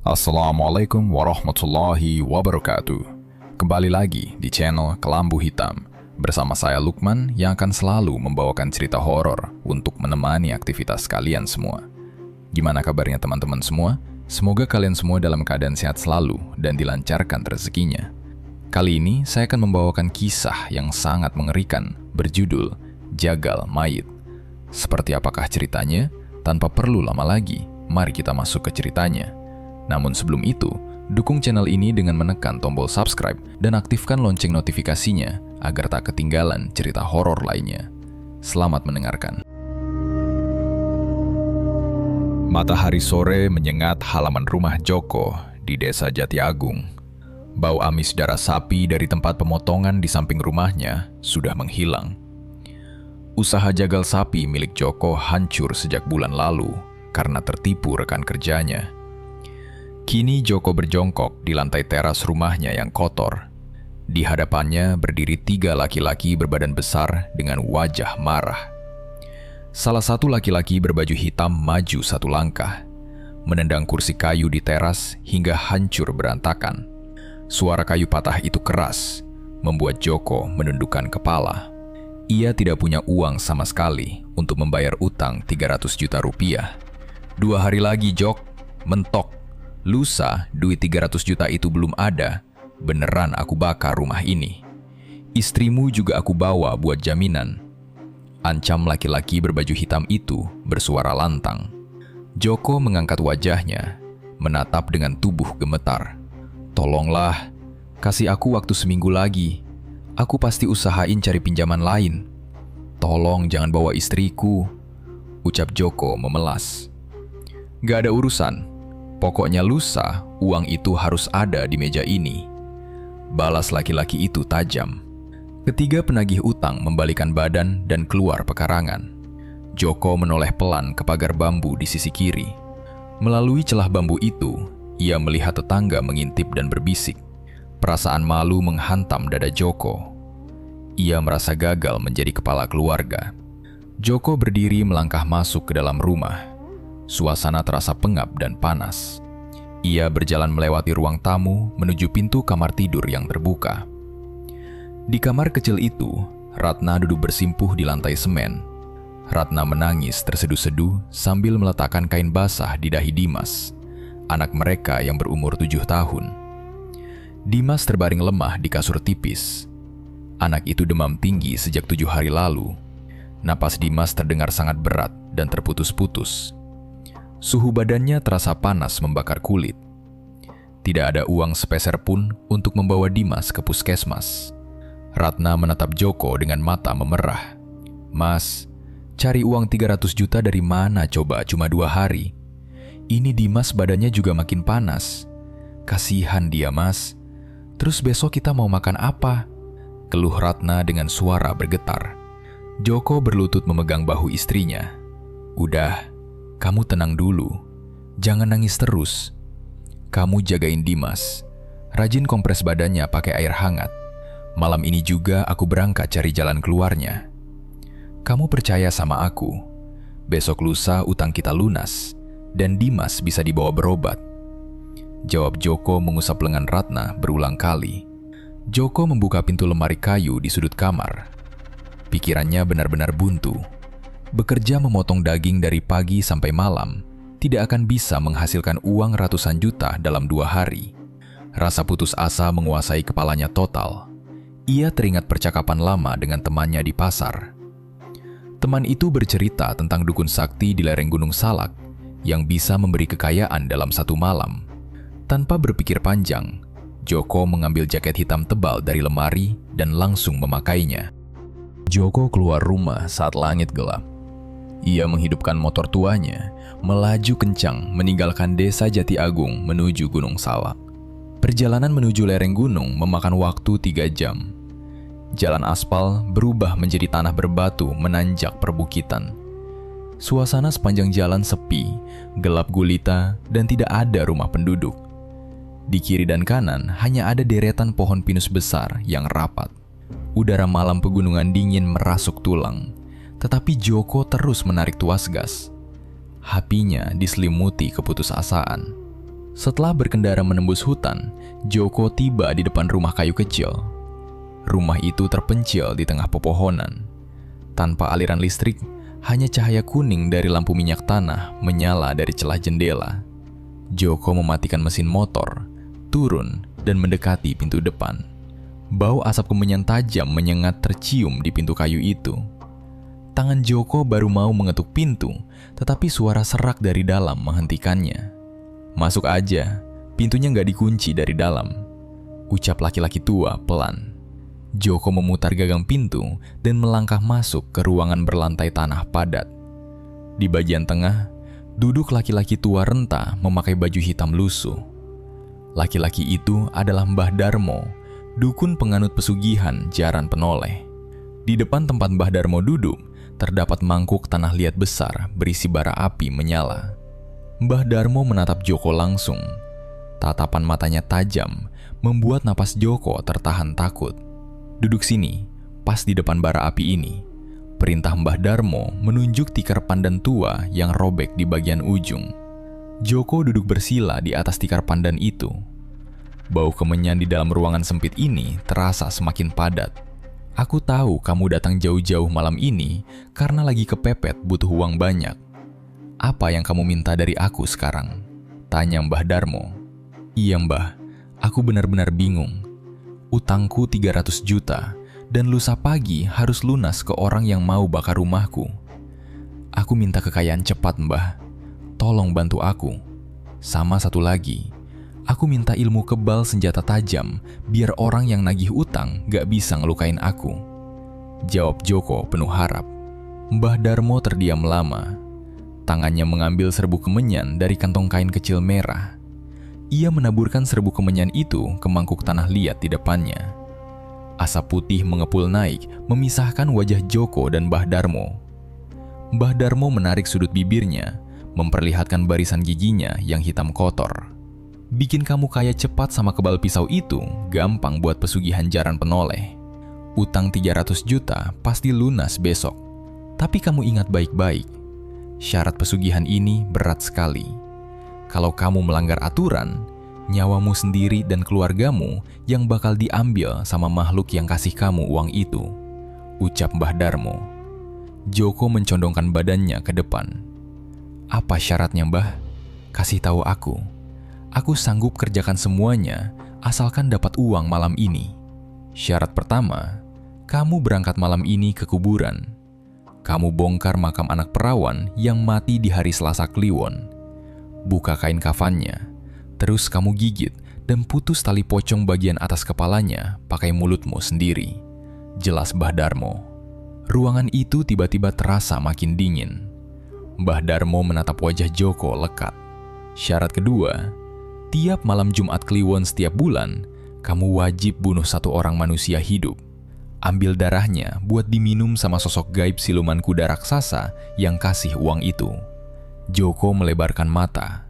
Assalamualaikum warahmatullahi wabarakatuh. Kembali lagi di channel Kelambu Hitam bersama saya Lukman yang akan selalu membawakan cerita horor untuk menemani aktivitas kalian semua. Gimana kabarnya teman-teman semua? Semoga kalian semua dalam keadaan sehat selalu dan dilancarkan rezekinya. Kali ini saya akan membawakan kisah yang sangat mengerikan berjudul Jagal Mayit. Seperti apakah ceritanya? Tanpa perlu lama lagi, mari kita masuk ke ceritanya. Namun sebelum itu, dukung channel ini dengan menekan tombol subscribe dan aktifkan lonceng notifikasinya agar tak ketinggalan cerita horor lainnya. Selamat mendengarkan. Matahari sore menyengat halaman rumah Joko di Desa Jati Agung. Bau amis darah sapi dari tempat pemotongan di samping rumahnya sudah menghilang. Usaha jagal sapi milik Joko hancur sejak bulan lalu karena tertipu rekan kerjanya. Kini Joko berjongkok di lantai teras rumahnya yang kotor. Di hadapannya berdiri 3 laki-laki berbadan besar dengan wajah marah. Salah satu laki-laki berbaju hitam maju 1 langkah, menendang kursi kayu di teras hingga hancur berantakan. Suara kayu patah itu keras, membuat Joko menundukkan kepala. Ia tidak punya uang sama sekali untuk membayar utang 300 juta rupiah. 2 hari lagi, Jok, mentok. Lusa, duit 300 juta itu belum ada. Beneran aku bakar rumah ini. Istrimu juga aku bawa buat jaminan. Ancam laki-laki berbaju hitam itu bersuara lantang. Joko mengangkat wajahnya, menatap dengan tubuh gemetar. Tolonglah, kasih aku waktu seminggu lagi. Aku pasti usahain cari pinjaman lain. Tolong jangan bawa istriku, ucap Joko memelas. Gak ada urusan. Pokoknya lusa, uang itu harus ada di meja ini. Balas laki-laki itu tajam. Ketiga penagih utang membalikan badan dan keluar pekarangan. Joko menoleh pelan ke pagar bambu di sisi kiri. Melalui celah bambu itu, ia melihat tetangga mengintip dan berbisik. Perasaan malu menghantam dada Joko. Ia merasa gagal menjadi kepala keluarga. Joko berdiri melangkah masuk ke dalam rumah. Suasana terasa pengap dan panas. Ia berjalan melewati ruang tamu menuju pintu kamar tidur yang terbuka. Di kamar kecil itu, Ratna duduk bersimpuh di lantai semen. Ratna menangis terseduh-seduh sambil meletakkan kain basah di dahi Dimas, anak mereka yang berumur 7 tahun. Dimas terbaring lemah di kasur tipis. Anak itu demam tinggi sejak 7 hari lalu. Napas Dimas terdengar sangat berat dan terputus-putus. Suhu badannya terasa panas membakar kulit. Tidak ada uang sepeser pun untuk membawa Dimas ke puskesmas. Ratna menatap Joko dengan mata memerah. Mas, cari uang 300 juta dari mana coba cuma 2 hari? Ini Dimas badannya juga makin panas. Kasihan dia, Mas. Terus besok kita mau makan apa? Keluh Ratna dengan suara bergetar. Joko berlutut memegang bahu istrinya. Udah, kamu tenang dulu. Jangan nangis terus. Kamu jagain Dimas. Rajin kompres badannya pakai air hangat. Malam ini juga aku berangkat cari jalan keluarnya. Kamu percaya sama aku. Besok lusa utang kita lunas dan Dimas bisa dibawa berobat. Jawab Joko mengusap lengan Ratna berulang kali. Joko membuka pintu lemari kayu di sudut kamar. Pikirannya benar-benar buntu. Bekerja memotong daging dari pagi sampai malam tidak akan bisa menghasilkan uang ratusan juta dalam 2 hari. Rasa putus asa menguasai kepalanya total. Ia teringat percakapan lama dengan temannya di pasar. Teman itu bercerita tentang dukun sakti di lereng Gunung Salak yang bisa memberi kekayaan dalam 1 malam. Tanpa berpikir panjang, Joko mengambil jaket hitam tebal dari lemari dan langsung memakainya. Joko keluar rumah saat langit gelap. Ia menghidupkan motor tuanya, melaju kencang meninggalkan Desa Jati Agung menuju Gunung Salak. Perjalanan menuju lereng gunung memakan waktu 3 jam. Jalan aspal berubah menjadi tanah berbatu menanjak perbukitan. Suasana sepanjang jalan sepi, gelap gulita, dan tidak ada rumah penduduk. Di kiri dan kanan hanya ada deretan pohon pinus besar yang rapat. Udara malam pegunungan dingin merasuk tulang. Tetapi Joko terus menarik tuas gas. Hatinya diselimuti keputusasaan. Setelah berkendara menembus hutan, Joko tiba di depan rumah kayu kecil. Rumah itu terpencil di tengah pepohonan. Tanpa aliran listrik, hanya cahaya kuning dari lampu minyak tanah menyala dari celah jendela. Joko mematikan mesin motor, turun, dan mendekati pintu depan. Bau asap kemenyan tajam menyengat tercium di pintu kayu itu. Tangan Joko baru mau mengetuk pintu, tetapi suara serak dari dalam menghentikannya. "Masuk aja, pintunya nggak dikunci dari dalam," ucap laki-laki tua pelan. Joko memutar gagang pintu dan melangkah masuk ke ruangan berlantai tanah padat. Di bagian tengah, duduk laki-laki tua renta memakai baju hitam lusuh. Laki-laki itu adalah Mbah Darmo, dukun penganut pesugihan Jaran Penoleh. Di depan tempat Mbah Darmo duduk, terdapat mangkuk tanah liat besar berisi bara api menyala. Mbah Darmo menatap Joko langsung. Tatapan matanya tajam, membuat napas Joko tertahan takut. "Duduk sini, pas di depan bara api ini," perintah Mbah Darmo menunjuk tikar pandan tua yang robek di bagian ujung. Joko duduk bersila di atas tikar pandan itu. Bau kemenyan di dalam ruangan sempit ini terasa semakin padat. "Aku tahu kamu datang jauh-jauh malam ini karena lagi kepepet butuh uang banyak. Apa yang kamu minta dari aku sekarang?" tanya Mbah Darmo. "Iya Mbah, aku benar-benar bingung. Utangku 300 juta dan lusa pagi harus lunas ke orang yang mau bakar rumahku. Aku minta kekayaan cepat Mbah. Tolong bantu aku. Sama satu lagi, aku minta ilmu kebal senjata tajam biar orang yang nagih utang gak bisa ngelukain aku," jawab Joko penuh harap. Mbah Darmo terdiam lama. Tangannya mengambil serbuk kemenyan dari kantong kain kecil merah. Ia menaburkan serbuk kemenyan itu ke mangkuk tanah liat di depannya. Asap putih mengepul naik, memisahkan wajah Joko dan Mbah Darmo. Mbah Darmo menarik sudut bibirnya, memperlihatkan barisan giginya yang hitam kotor. "Bikin kamu kaya cepat sama kebal pisau itu gampang buat pesugihan Jaran Penoleh. Utang 300 juta pasti lunas besok. Tapi kamu ingat baik-baik, syarat pesugihan ini berat sekali. Kalau kamu melanggar aturan, nyawamu sendiri dan keluargamu yang bakal diambil sama makhluk yang kasih kamu uang itu," ucap Mbah Darmo. Joko mencondongkan badannya ke depan. "Apa syaratnya Mbah? Kasih tahu aku. Aku sanggup kerjakan semuanya asalkan dapat uang malam ini. Syarat pertama, kamu berangkat malam ini ke kuburan. Kamu bongkar makam anak perawan yang mati di hari Selasa Kliwon. Buka kain kafannya, terus kamu gigit dan putus tali pocong bagian atas kepalanya pakai mulutmu sendiri," jelas Mbah Darmo. Ruangan itu tiba-tiba terasa makin dingin. Mbah Darmo menatap wajah Joko lekat. "Syarat kedua, tiap malam Jumat Kliwon setiap bulan, kamu wajib bunuh satu orang manusia hidup. Ambil darahnya buat diminum sama sosok gaib siluman kuda raksasa yang kasih uang itu." Joko melebarkan mata.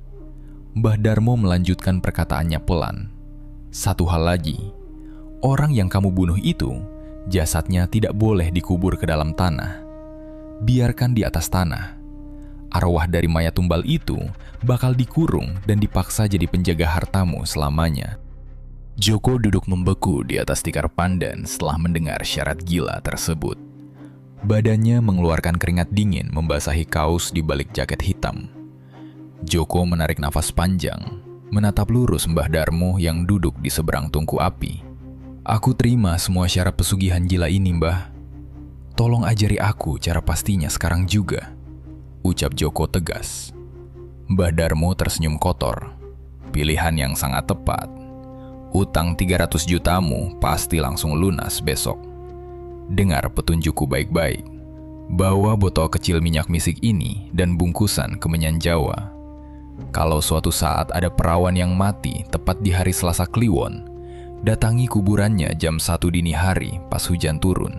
Mbah Darmo melanjutkan perkataannya pelan. "Satu hal lagi, orang yang kamu bunuh itu, jasadnya tidak boleh dikubur ke dalam tanah. Biarkan di atas tanah. Arwah dari mayat tumbal itu bakal dikurung dan dipaksa jadi penjaga hartamu selamanya." Joko duduk membeku di atas tikar pandan setelah mendengar syarat gila tersebut. Badannya mengeluarkan keringat dingin membasahi kaos di balik jaket hitam. Joko menarik nafas panjang, menatap lurus Mbah Darmo yang duduk di seberang tungku api. "Aku terima semua syarat pesugihan gila ini Mbah. Tolong ajari aku cara pastinya sekarang juga," ucap Joko tegas. Mbah Darmo tersenyum kotor. "Pilihan yang sangat tepat. Utang 300 jutamu pasti langsung lunas besok. Dengar petunjukku baik-baik. Bawa botol kecil minyak misik ini dan bungkusan kemenyan Jawa. Kalau suatu saat ada perawan yang mati tepat di hari Selasa Kliwon, datangi kuburannya jam 1 dini hari pas hujan turun.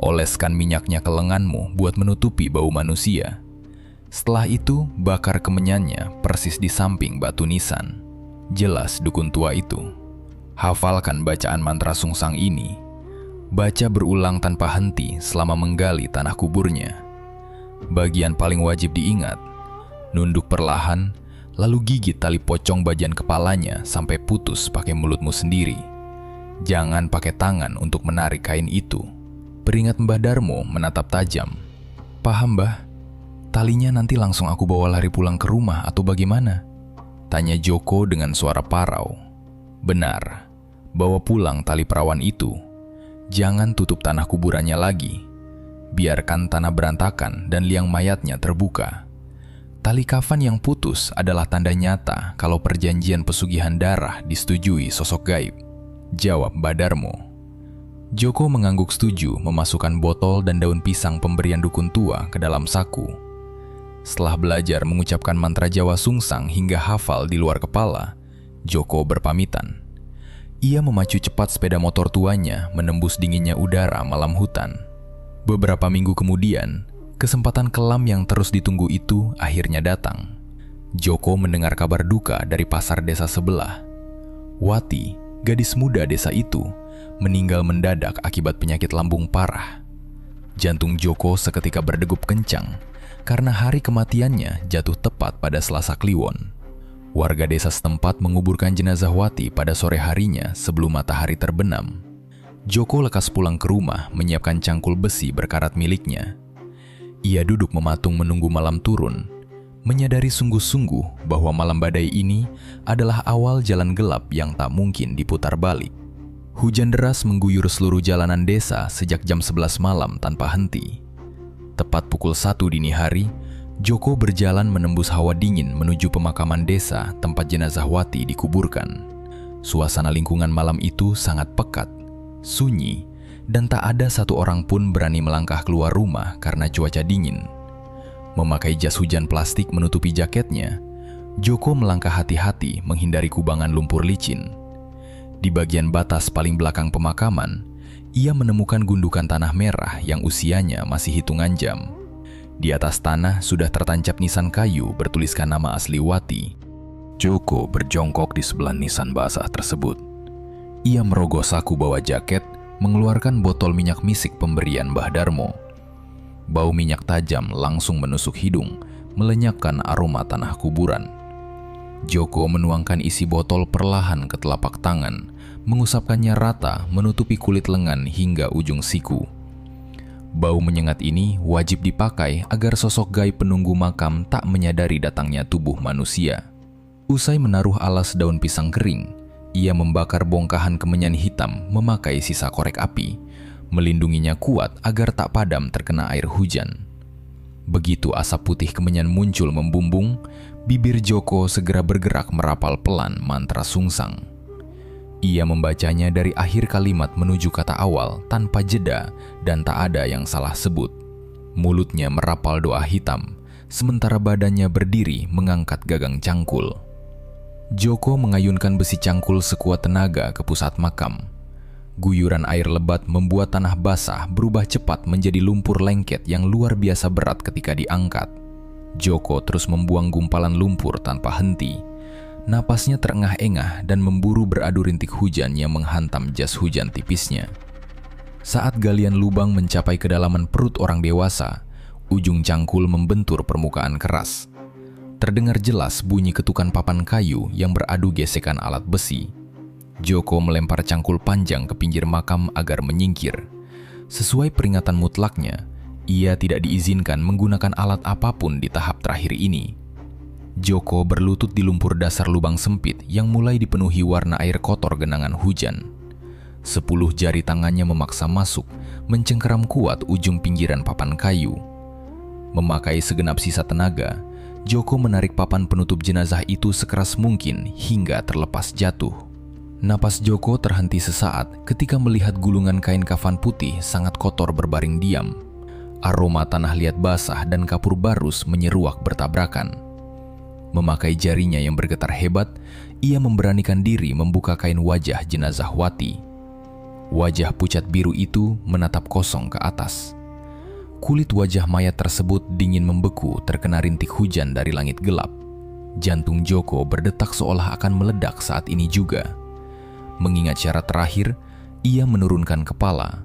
Oleskan minyaknya ke lenganmu buat menutupi bau manusia. Setelah itu, bakar kemenyannya persis di samping batu nisan," jelas dukun tua itu. "Hafalkan bacaan mantra sungsang ini. Baca berulang tanpa henti selama menggali tanah kuburnya. Bagian paling wajib diingat, nunduk perlahan, lalu gigit tali pocong bagian kepalanya sampai putus pakai mulutmu sendiri. Jangan pakai tangan untuk menarik kain itu. Peringat Mbah Darmo menatap tajam. Paham, Mbah? Talinya nanti langsung aku bawa lari pulang ke rumah atau bagaimana? Tanya Joko dengan suara parau. Benar, bawa pulang tali perawan itu. Jangan tutup tanah kuburannya lagi. Biarkan tanah berantakan dan liang mayatnya terbuka. Tali kafan yang putus adalah tanda nyata kalau perjanjian pesugihan darah disetujui sosok gaib, jawab Mbah Darmo. Joko mengangguk setuju memasukkan botol dan daun pisang pemberian dukun tua ke dalam saku. Setelah belajar mengucapkan mantra Jawa Sungsang hingga hafal di luar kepala, Joko berpamitan. Ia memacu cepat sepeda motor tuanya menembus dinginnya udara malam hutan. Beberapa minggu kemudian, kesempatan kelam yang terus ditunggu itu akhirnya datang. Joko mendengar kabar duka dari pasar desa sebelah. Wati, gadis muda desa itu, meninggal mendadak akibat penyakit lambung parah. Jantung Joko seketika berdegup kencang karena hari kematiannya jatuh tepat pada Selasa Kliwon. Warga desa setempat menguburkan jenazah Wati pada sore harinya sebelum matahari terbenam. Joko lekas pulang ke rumah menyiapkan cangkul besi berkarat miliknya. Ia duduk mematung menunggu malam turun, menyadari sungguh-sungguh bahwa malam badai ini adalah awal jalan gelap yang tak mungkin diputar balik. Hujan deras mengguyur seluruh jalanan desa sejak jam 11 malam tanpa henti. Tepat pukul 1 dini hari, Joko berjalan menembus hawa dingin menuju pemakaman desa tempat jenazah Wati dikuburkan. Suasana lingkungan malam itu sangat pekat, sunyi, dan tak ada satu orang pun berani melangkah keluar rumah karena cuaca dingin. Memakai jas hujan plastik menutupi jaketnya, Joko melangkah hati-hati menghindari kubangan lumpur licin. Di bagian batas paling belakang pemakaman, ia menemukan gundukan tanah merah yang usianya masih hitungan jam. Di atas tanah sudah tertancap nisan kayu bertuliskan nama asli Wati. Joko berjongkok di sebelah nisan basah tersebut. Ia merogoh saku bawah jaket, mengeluarkan botol minyak misik pemberian Mbah Darmo. Bau minyak tajam langsung menusuk hidung, melenyapkan aroma tanah kuburan. Joko menuangkan isi botol perlahan ke telapak tangan, mengusapkannya rata menutupi kulit lengan hingga ujung siku. Bau menyengat ini wajib dipakai agar sosok gaib penunggu makam tak menyadari datangnya tubuh manusia. Usai menaruh alas daun pisang kering, ia membakar bongkahan kemenyan hitam memakai sisa korek api, melindunginya kuat agar tak padam terkena air hujan. Begitu asap putih kemenyan muncul membumbung, bibir Joko segera bergerak merapal pelan mantra sungsang. Ia membacanya dari akhir kalimat menuju kata awal tanpa jeda dan tak ada yang salah sebut. Mulutnya merapal doa hitam, sementara badannya berdiri mengangkat gagang cangkul. Joko mengayunkan besi cangkul sekuat tenaga ke pusat makam. Guyuran air lebat membuat tanah basah berubah cepat menjadi lumpur lengket yang luar biasa berat ketika diangkat. Joko terus membuang gumpalan lumpur tanpa henti. Napasnya terengah-engah dan memburu beradu rintik hujan yang menghantam jas hujan tipisnya. Saat galian lubang mencapai kedalaman perut orang dewasa, ujung cangkul membentur permukaan keras. Terdengar jelas bunyi ketukan papan kayu yang beradu gesekan alat besi. Joko melempar cangkul panjang ke pinggir makam agar menyingkir. Sesuai peringatan mutlaknya, ia tidak diizinkan menggunakan alat apapun di tahap terakhir ini. Joko berlutut di lumpur dasar lubang sempit yang mulai dipenuhi warna air kotor genangan hujan. 10 jari tangannya memaksa masuk, mencengkeram kuat ujung pinggiran papan kayu. Memakai segenap sisa tenaga, Joko menarik papan penutup jenazah itu sekeras mungkin hingga terlepas jatuh. Napas Joko terhenti sesaat ketika melihat gulungan kain kafan putih sangat kotor berbaring diam. Aroma tanah liat basah dan kapur barus menyeruak bertabrakan. Memakai jarinya yang bergetar hebat, ia memberanikan diri membuka kain wajah jenazah Wati. Wajah pucat biru itu menatap kosong ke atas. Kulit wajah mayat tersebut dingin membeku terkena rintik hujan dari langit gelap. Jantung Joko berdetak seolah akan meledak saat ini juga. Mengingat syarat terakhir, ia menurunkan kepala.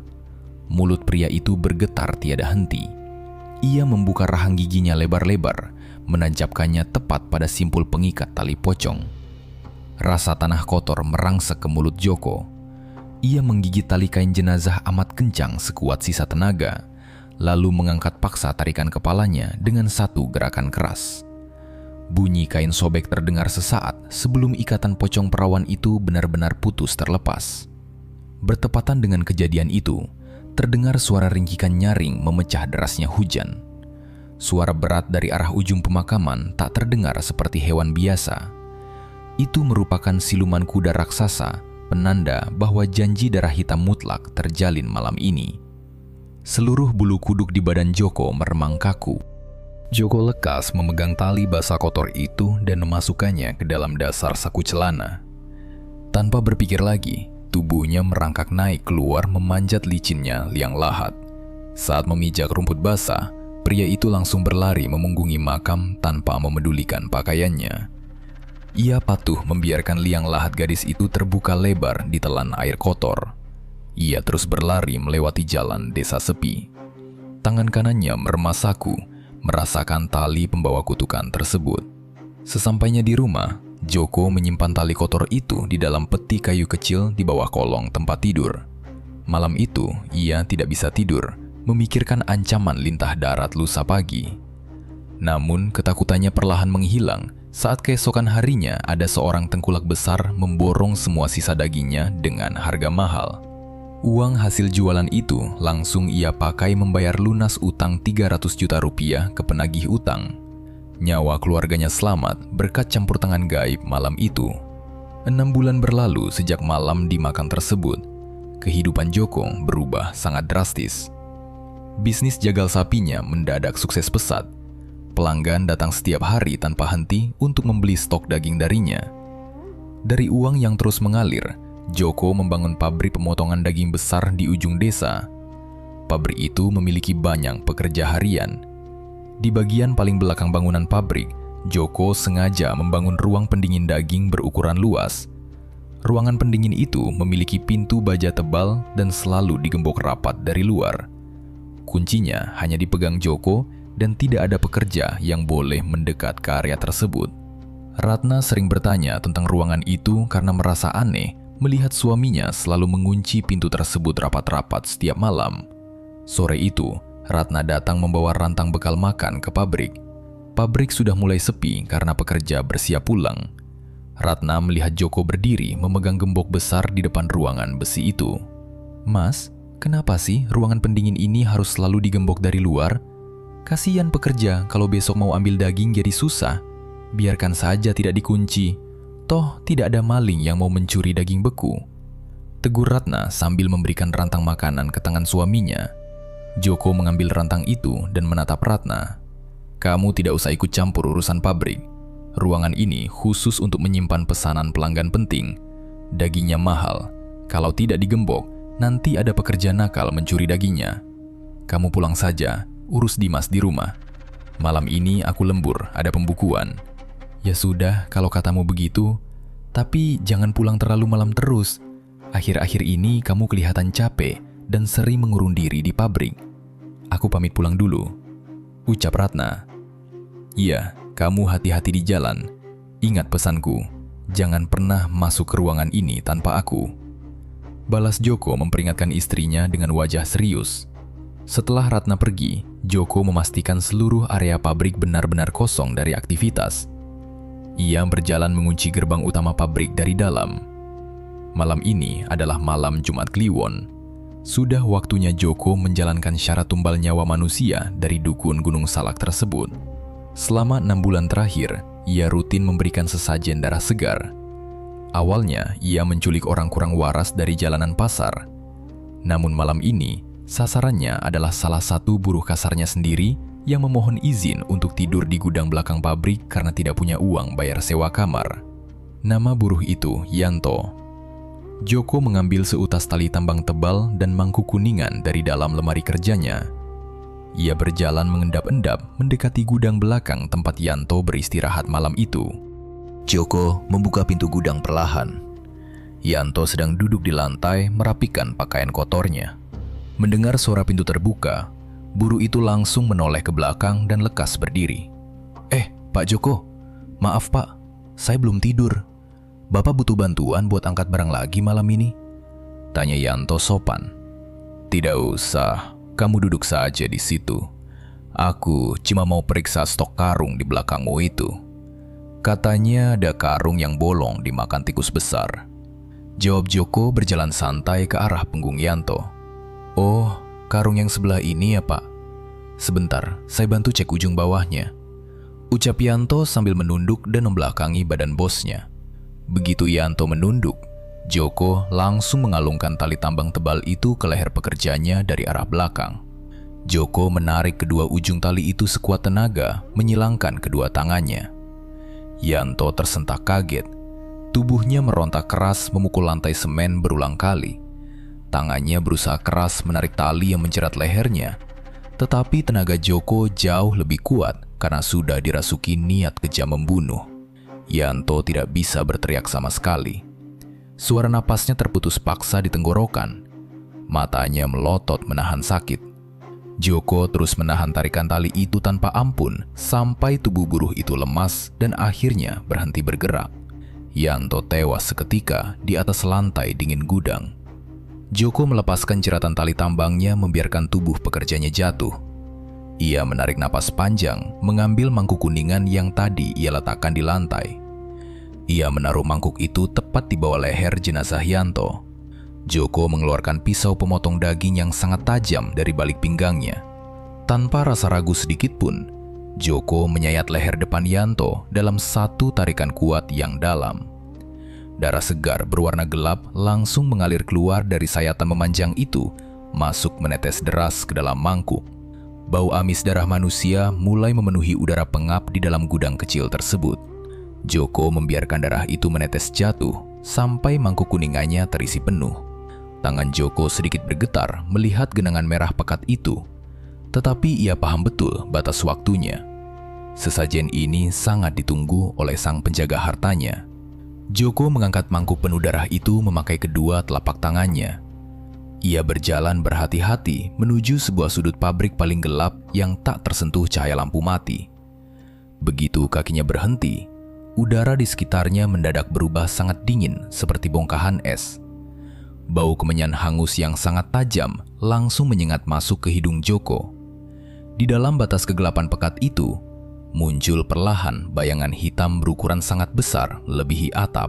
Mulut pria itu bergetar tiada henti. Ia membuka rahang giginya lebar-lebar, menancapkannya tepat pada simpul pengikat tali pocong. Rasa tanah kotor merangsek ke mulut Joko. Ia menggigit tali kain jenazah amat kencang sekuat sisa tenaga, lalu mengangkat paksa tarikan kepalanya dengan satu gerakan keras. Bunyi kain sobek terdengar sesaat sebelum ikatan pocong perawan itu benar-benar putus terlepas. Bertepatan dengan kejadian itu, terdengar suara ringkikan nyaring memecah derasnya hujan. Suara berat dari arah ujung pemakaman tak terdengar seperti hewan biasa. Itu merupakan siluman kuda raksasa, penanda bahwa janji darah hitam mutlak terjalin malam ini. Seluruh bulu kuduk di badan Joko meremang kaku. Joko lekas memegang tali basah kotor itu dan memasukkannya ke dalam dasar saku celana. Tanpa berpikir lagi, tubuhnya merangkak naik keluar memanjat licinnya liang lahat. Saat memijak rumput basah, pria itu langsung berlari memunggungi makam tanpa memedulikan pakaiannya. Ia patuh membiarkan liang lahat gadis itu terbuka lebar ditelan air kotor. Ia terus berlari melewati jalan desa sepi. Tangan kanannya meremas saku, merasakan tali pembawa kutukan tersebut. Sesampainya di rumah, Joko menyimpan tali kotor itu di dalam peti kayu kecil di bawah kolong tempat tidur. Malam itu, ia tidak bisa tidur, memikirkan ancaman lintah darat lusa pagi. Namun, ketakutannya perlahan menghilang saat keesokan harinya ada seorang tengkulak besar memborong semua sisa dagingnya dengan harga mahal. Uang hasil jualan itu langsung ia pakai membayar lunas utang 300 juta rupiah ke penagih utang. Nyawa keluarganya selamat berkat campur tangan gaib malam itu. 6 bulan berlalu sejak malam di makam tersebut. Kehidupan Joko berubah sangat drastis. Bisnis jagal sapinya mendadak sukses pesat. Pelanggan datang setiap hari tanpa henti untuk membeli stok daging darinya. Dari uang yang terus mengalir, Joko membangun pabrik pemotongan daging besar di ujung desa. Pabrik itu memiliki banyak pekerja harian. Di bagian paling belakang bangunan pabrik, Joko sengaja membangun ruang pendingin daging berukuran luas. Ruangan pendingin itu memiliki pintu baja tebal dan selalu digembok rapat dari luar. Kuncinya hanya dipegang Joko dan tidak ada pekerja yang boleh mendekat ke area tersebut. Ratna sering bertanya tentang ruangan itu karena merasa aneh melihat suaminya selalu mengunci pintu tersebut rapat-rapat setiap malam. Sore itu, Ratna datang membawa rantang bekal makan ke pabrik. Pabrik sudah mulai sepi karena pekerja bersiap pulang. Ratna melihat Joko berdiri memegang gembok besar di depan ruangan besi itu. "Mas, kenapa sih ruangan pendingin ini harus selalu digembok dari luar? Kasihan pekerja kalau besok mau ambil daging jadi susah. Biarkan saja tidak dikunci. Toh tidak ada maling yang mau mencuri daging beku," tegur Ratna sambil memberikan rantang makanan ke tangan suaminya. Joko mengambil rantang itu dan menatap Ratna. "Kamu tidak usah ikut campur urusan pabrik. Ruangan ini khusus untuk menyimpan pesanan pelanggan penting. Dagingnya mahal. Kalau tidak digembok, nanti ada pekerja nakal mencuri dagingnya. Kamu pulang saja, urus Dimas di rumah. Malam ini aku lembur, ada pembukuan." "Ya sudah, kalau katamu begitu. Tapi jangan pulang terlalu malam terus. Akhir-akhir ini kamu kelihatan capek dan sering mengurung diri di pabrik. Aku pamit pulang dulu," ucap Ratna. "Iya, kamu hati-hati di jalan. Ingat pesanku, jangan pernah masuk ke ruangan ini tanpa aku," balas Joko memperingatkan istrinya dengan wajah serius. Setelah Ratna pergi, Joko memastikan seluruh area pabrik benar-benar kosong dari aktivitas. Ia berjalan mengunci gerbang utama pabrik dari dalam. Malam ini adalah malam Jumat Kliwon. Sudah waktunya Joko menjalankan syarat tumbal nyawa manusia dari dukun Gunung Salak tersebut. Selama 6 bulan terakhir, ia rutin memberikan sesajen darah segar. Awalnya, ia menculik orang kurang waras dari jalanan pasar. Namun malam ini, sasarannya adalah salah satu buruh kasarnya sendiri yang memohon izin untuk tidur di gudang belakang pabrik karena tidak punya uang bayar sewa kamar. Nama buruh itu Yanto. Joko mengambil seutas tali tambang tebal dan mangkuk kuningan dari dalam lemari kerjanya. Ia berjalan mengendap-endap mendekati gudang belakang tempat Yanto beristirahat malam itu. Joko membuka pintu gudang perlahan. Yanto sedang duduk di lantai merapikan pakaian kotornya. Mendengar suara pintu terbuka, buruh itu langsung menoleh ke belakang dan lekas berdiri. "Pak Joko, maaf Pak, saya belum tidur. Bapak butuh bantuan buat angkat barang lagi malam ini?" tanya Yanto sopan. "Tidak usah, kamu duduk saja di situ. Aku cuma mau periksa stok karung di belakangmu itu. Katanya ada karung yang bolong dimakan tikus besar," jawab Joko berjalan santai ke arah punggung Yanto. "Oh, karung yang sebelah ini ya Pak. Sebentar, saya bantu cek ujung bawahnya," ucap Yanto sambil menunduk dan membelakangi badan bosnya. Begitu Yanto menunduk, Joko langsung mengalungkan tali tambang tebal itu ke leher pekerjanya dari arah belakang. Joko menarik kedua ujung tali itu sekuat tenaga, menyilangkan kedua tangannya. Yanto tersentak kaget. Tubuhnya meronta keras memukul lantai semen berulang kali. Tangannya berusaha keras menarik tali yang menjerat lehernya, tetapi tenaga Joko jauh lebih kuat karena sudah dirasuki niat kejam membunuh. Yanto tidak bisa berteriak sama sekali. Suara napasnya terputus paksa di tenggorokan. Matanya melotot menahan sakit. Joko terus menahan tarikan tali itu tanpa ampun sampai tubuh buruh itu lemas dan akhirnya berhenti bergerak. Yanto tewas seketika di atas lantai dingin gudang. Joko melepaskan jeratan tali tambangnya membiarkan tubuh pekerjanya jatuh. Ia menarik napas panjang, mengambil mangkuk kuningan yang tadi ia letakkan di lantai. Ia menaruh mangkuk itu tepat di bawah leher jenazah Yanto. Joko mengeluarkan pisau pemotong daging yang sangat tajam dari balik pinggangnya. Tanpa rasa ragu sedikit pun, Joko menyayat leher depan Yanto dalam satu tarikan kuat yang dalam. Darah segar berwarna gelap langsung mengalir keluar dari sayatan memanjang itu, masuk menetes deras ke dalam mangkuk. Bau amis darah manusia mulai memenuhi udara pengap di dalam gudang kecil tersebut. Joko membiarkan darah itu menetes jatuh sampai mangkuk kuningannya terisi penuh. Tangan Joko sedikit bergetar melihat genangan merah pekat itu, tetapi ia paham betul batas waktunya. Sesajen ini sangat ditunggu oleh sang penjaga hartanya. Joko mengangkat mangkuk penuh darah itu memakai kedua telapak tangannya. Ia berjalan berhati-hati menuju sebuah sudut pabrik paling gelap yang tak tersentuh cahaya lampu mati. Begitu kakinya berhenti, udara di sekitarnya mendadak berubah sangat dingin seperti bongkahan es. Bau kemenyan hangus yang sangat tajam langsung menyengat masuk ke hidung Joko. Di dalam batas kegelapan pekat itu, muncul perlahan bayangan hitam berukuran sangat besar melebihi atap.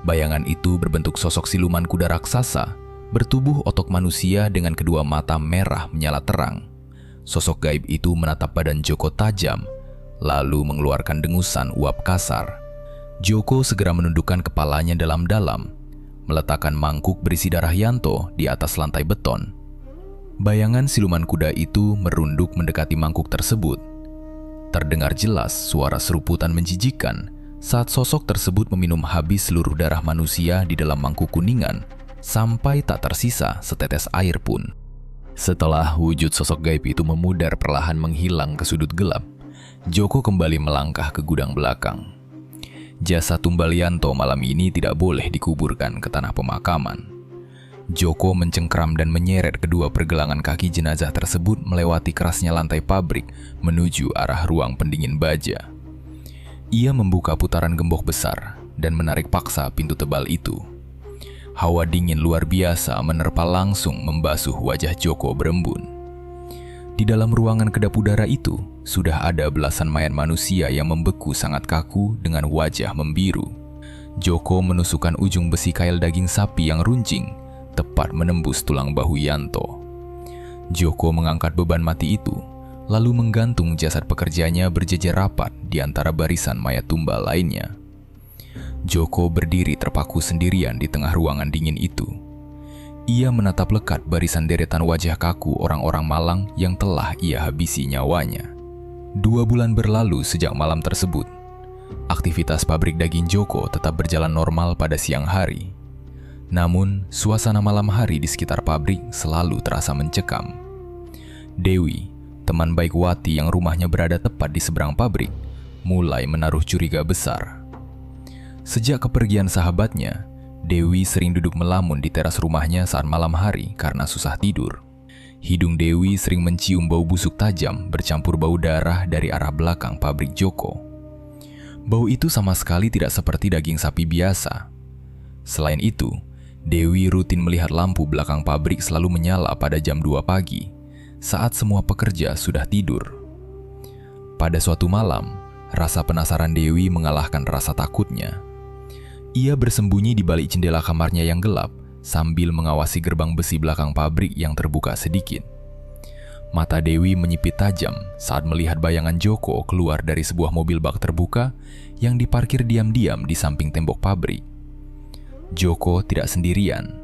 Bayangan itu berbentuk sosok siluman kuda raksasa, bertubuh otot manusia dengan kedua mata merah menyala terang. Sosok gaib itu menatap badan Joko tajam, lalu mengeluarkan dengusan uap kasar. Joko segera menundukkan kepalanya dalam-dalam, meletakkan mangkuk berisi darah Yanto di atas lantai beton. Bayangan siluman kuda itu merunduk mendekati mangkuk tersebut. Terdengar jelas suara seruputan menjijikkan saat sosok tersebut meminum habis seluruh darah manusia di dalam mangkuk kuningan sampai tak tersisa setetes air pun. Setelah wujud sosok gaib itu memudar perlahan menghilang ke sudut gelap, Joko kembali melangkah ke gudang belakang. Jasad tumbal Yanto malam ini tidak boleh dikuburkan ke tanah pemakaman. Joko mencengkram dan menyeret kedua pergelangan kaki jenazah tersebut melewati kerasnya lantai pabrik menuju arah ruang pendingin baja. Ia membuka putaran gembok besar dan menarik paksa pintu tebal itu. Hawa dingin luar biasa menerpa langsung membasuh wajah Joko berembun. Di dalam ruangan kedap udara itu, sudah ada belasan mayat manusia yang membeku sangat kaku dengan wajah membiru. Joko menusukkan ujung besi kail daging sapi yang runcing, tepat menembus tulang bahu Yanto. Joko mengangkat beban mati itu, lalu menggantung jasad pekerjanya berjejer rapat di antara barisan mayat tumbal lainnya. Joko berdiri terpaku sendirian di tengah ruangan dingin itu. Ia menatap lekat barisan deretan wajah kaku orang-orang malang yang telah ia habisi nyawanya. 2 bulan berlalu sejak malam tersebut. Aktivitas pabrik daging Joko tetap berjalan normal pada siang hari. Namun, suasana malam hari di sekitar pabrik selalu terasa mencekam. Dewi, teman baik Wati yang rumahnya berada tepat di seberang pabrik, mulai menaruh curiga besar. Sejak kepergian sahabatnya, Dewi sering duduk melamun di teras rumahnya saat malam hari karena susah tidur. Hidung Dewi sering mencium bau busuk tajam bercampur bau darah dari arah belakang pabrik Joko. Bau itu sama sekali tidak seperti daging sapi biasa. Selain itu, Dewi rutin melihat lampu belakang pabrik selalu menyala pada jam 2 pagi, saat semua pekerja sudah tidur. Pada suatu malam, rasa penasaran Dewi mengalahkan rasa takutnya. Ia bersembunyi di balik jendela kamarnya yang gelap, sambil mengawasi gerbang besi belakang pabrik yang terbuka sedikit. Mata Dewi menyipit tajam saat melihat bayangan Joko keluar dari sebuah mobil bak terbuka yang diparkir diam-diam di samping tembok pabrik. Joko tidak sendirian.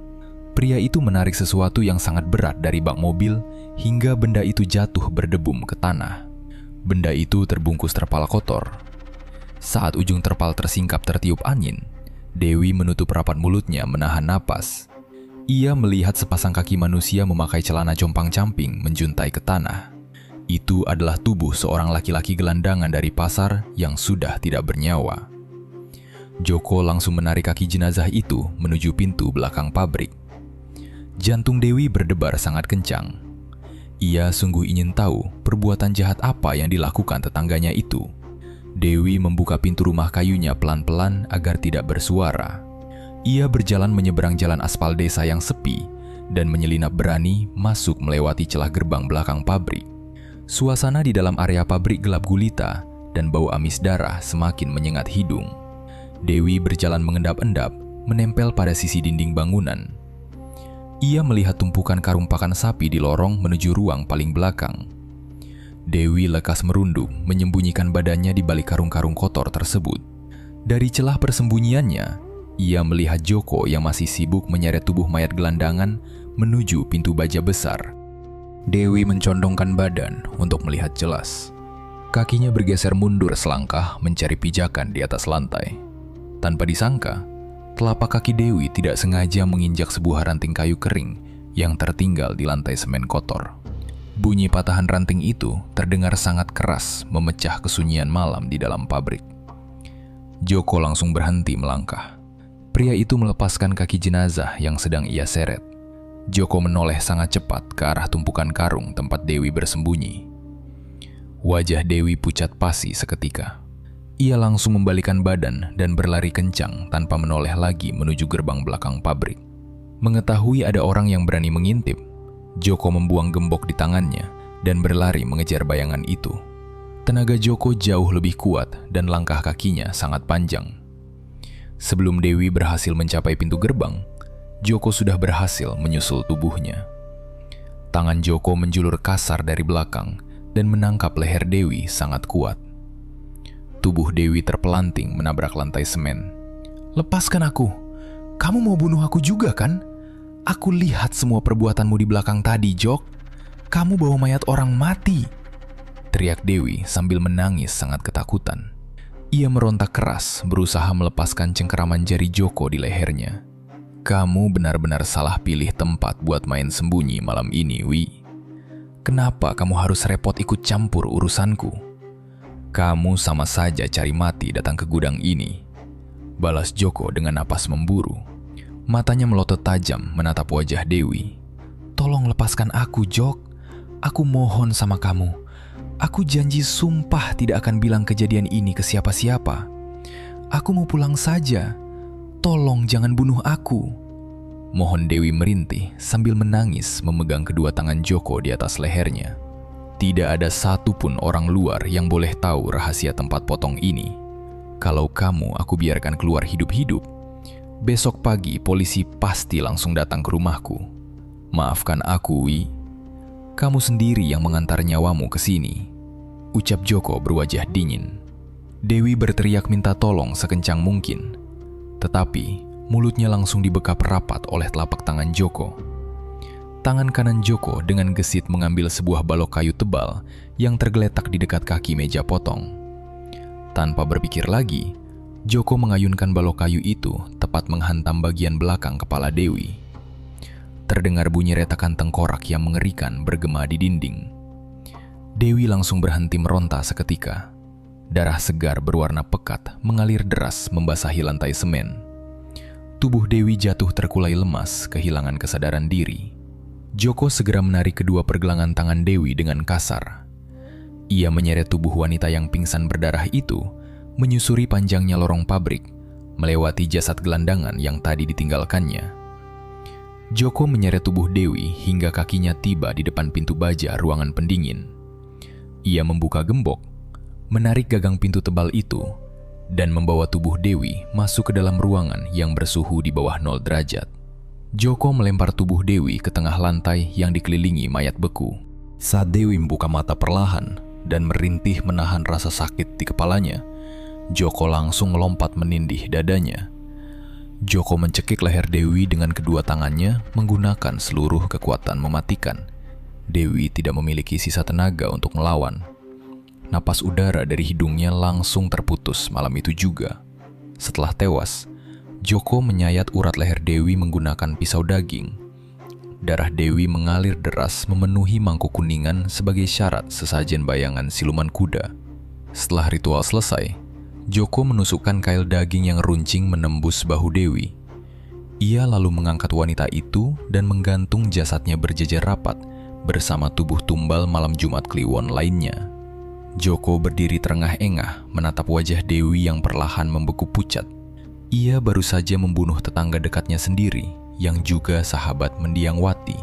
Pria itu menarik sesuatu yang sangat berat dari bak mobil hingga benda itu jatuh berdebum ke tanah. Benda itu terbungkus terpal kotor. Saat ujung terpal tersingkap tertiup angin, Dewi menutup rapat mulutnya menahan napas. Ia melihat sepasang kaki manusia memakai celana compang-camping menjuntai ke tanah. Itu adalah tubuh seorang laki-laki gelandangan dari pasar yang sudah tidak bernyawa. Joko langsung menarik kaki jenazah itu menuju pintu belakang pabrik. Jantung Dewi berdebar sangat kencang. Ia sungguh ingin tahu perbuatan jahat apa yang dilakukan tetangganya itu. Dewi membuka pintu rumah kayunya pelan-pelan agar tidak bersuara. Ia berjalan menyeberang jalan aspal desa yang sepi dan menyelinap berani masuk melewati celah gerbang belakang pabrik. Suasana di dalam area pabrik gelap gulita dan bau amis darah semakin menyengat hidung. Dewi berjalan mengendap-endap, menempel pada sisi dinding bangunan. Ia melihat tumpukan karung pakan sapi di lorong menuju ruang paling belakang. Dewi lekas merunduk, menyembunyikan badannya di balik karung-karung kotor tersebut. Dari celah persembunyiannya, ia melihat Joko yang masih sibuk menyeret tubuh mayat gelandangan menuju pintu baja besar. Dewi mencondongkan badan untuk melihat jelas. Kakinya bergeser mundur selangkah mencari pijakan di atas lantai. Tanpa disangka, telapak kaki Dewi tidak sengaja menginjak sebuah ranting kayu kering yang tertinggal di lantai semen kotor. Bunyi patahan ranting itu terdengar sangat keras, memecah kesunyian malam di dalam pabrik. Joko langsung berhenti melangkah. Pria itu melepaskan kaki jenazah yang sedang ia seret. Joko menoleh sangat cepat ke arah tumpukan karung tempat Dewi bersembunyi. Wajah Dewi pucat pasi seketika. Ia langsung membalikan badan dan berlari kencang tanpa menoleh lagi menuju gerbang belakang pabrik. Mengetahui ada orang yang berani mengintip, Joko membuang gembok di tangannya dan berlari mengejar bayangan itu. Tenaga Joko jauh lebih kuat dan langkah kakinya sangat panjang. Sebelum Dewi berhasil mencapai pintu gerbang, Joko sudah berhasil menyusul tubuhnya. Tangan Joko menjulur kasar dari belakang dan menangkap leher Dewi sangat kuat. Tubuh Dewi terpelanting menabrak lantai semen. "Lepaskan aku! Kamu mau bunuh aku juga kan? Aku lihat semua perbuatanmu di belakang tadi, Jok. Kamu bawa mayat orang mati!" teriak Dewi sambil menangis sangat ketakutan. Ia merontak keras, berusaha melepaskan cengkeraman jari Joko di lehernya. "Kamu benar-benar salah pilih tempat buat main sembunyi malam ini, Wi. Kenapa kamu harus repot ikut campur urusanku? Kamu sama saja cari mati datang ke gudang ini," balas Joko dengan napas memburu. Matanya melotot tajam menatap wajah Dewi. "Tolong lepaskan aku, Jok. Aku mohon sama kamu. Aku janji sumpah tidak akan bilang kejadian ini ke siapa-siapa. Aku mau pulang saja. Tolong jangan bunuh aku," mohon Dewi merintih sambil menangis memegang kedua tangan Joko di atas lehernya. "Tidak ada satupun orang luar yang boleh tahu rahasia tempat potong ini. Kalau kamu aku biarkan keluar hidup-hidup, besok pagi polisi pasti langsung datang ke rumahku. Maafkan aku, Wi. Kamu sendiri yang mengantar nyawamu ke sini," ucap Joko berwajah dingin. Dewi berteriak minta tolong sekencang mungkin, tetapi mulutnya langsung dibekap rapat oleh telapak tangan Joko. Tangan kanan Joko dengan gesit mengambil sebuah balok kayu tebal yang tergeletak di dekat kaki meja potong. Tanpa berpikir lagi, Joko mengayunkan balok kayu itu tepat menghantam bagian belakang kepala Dewi. Terdengar bunyi retakan tengkorak yang mengerikan bergema di dinding. Dewi langsung berhenti meronta seketika. Darah segar berwarna pekat mengalir deras membasahi lantai semen. Tubuh Dewi jatuh terkulai lemas, kehilangan kesadaran diri. Joko segera menarik kedua pergelangan tangan Dewi dengan kasar. Ia menyeret tubuh wanita yang pingsan berdarah itu, menyusuri panjangnya lorong pabrik, melewati jasad gelandangan yang tadi ditinggalkannya. Joko menyeret tubuh Dewi hingga kakinya tiba di depan pintu baja ruangan pendingin. Ia membuka gembok, menarik gagang pintu tebal itu, dan membawa tubuh Dewi masuk ke dalam ruangan yang bersuhu di bawah 0 derajat. Joko melempar tubuh Dewi ke tengah lantai yang dikelilingi mayat beku. Saat Dewi membuka mata perlahan dan merintih menahan rasa sakit di kepalanya, Joko langsung melompat menindih dadanya. Joko mencekik leher Dewi dengan kedua tangannya menggunakan seluruh kekuatan mematikan. Dewi tidak memiliki sisa tenaga untuk melawan. Napas udara dari hidungnya langsung terputus malam itu juga. Setelah tewas, Joko menyayat urat leher Dewi menggunakan pisau daging. Darah Dewi mengalir deras memenuhi mangkuk kuningan sebagai syarat sesajen bayangan siluman kuda. Setelah ritual selesai, Joko menusukkan kail daging yang runcing menembus bahu Dewi. Ia lalu mengangkat wanita itu dan menggantung jasadnya berjejer rapat bersama tubuh tumbal malam Jumat Kliwon lainnya. Joko berdiri terengah-engah menatap wajah Dewi yang perlahan membeku pucat. Ia baru saja membunuh tetangga dekatnya sendiri, yang juga sahabat mendiang Wati.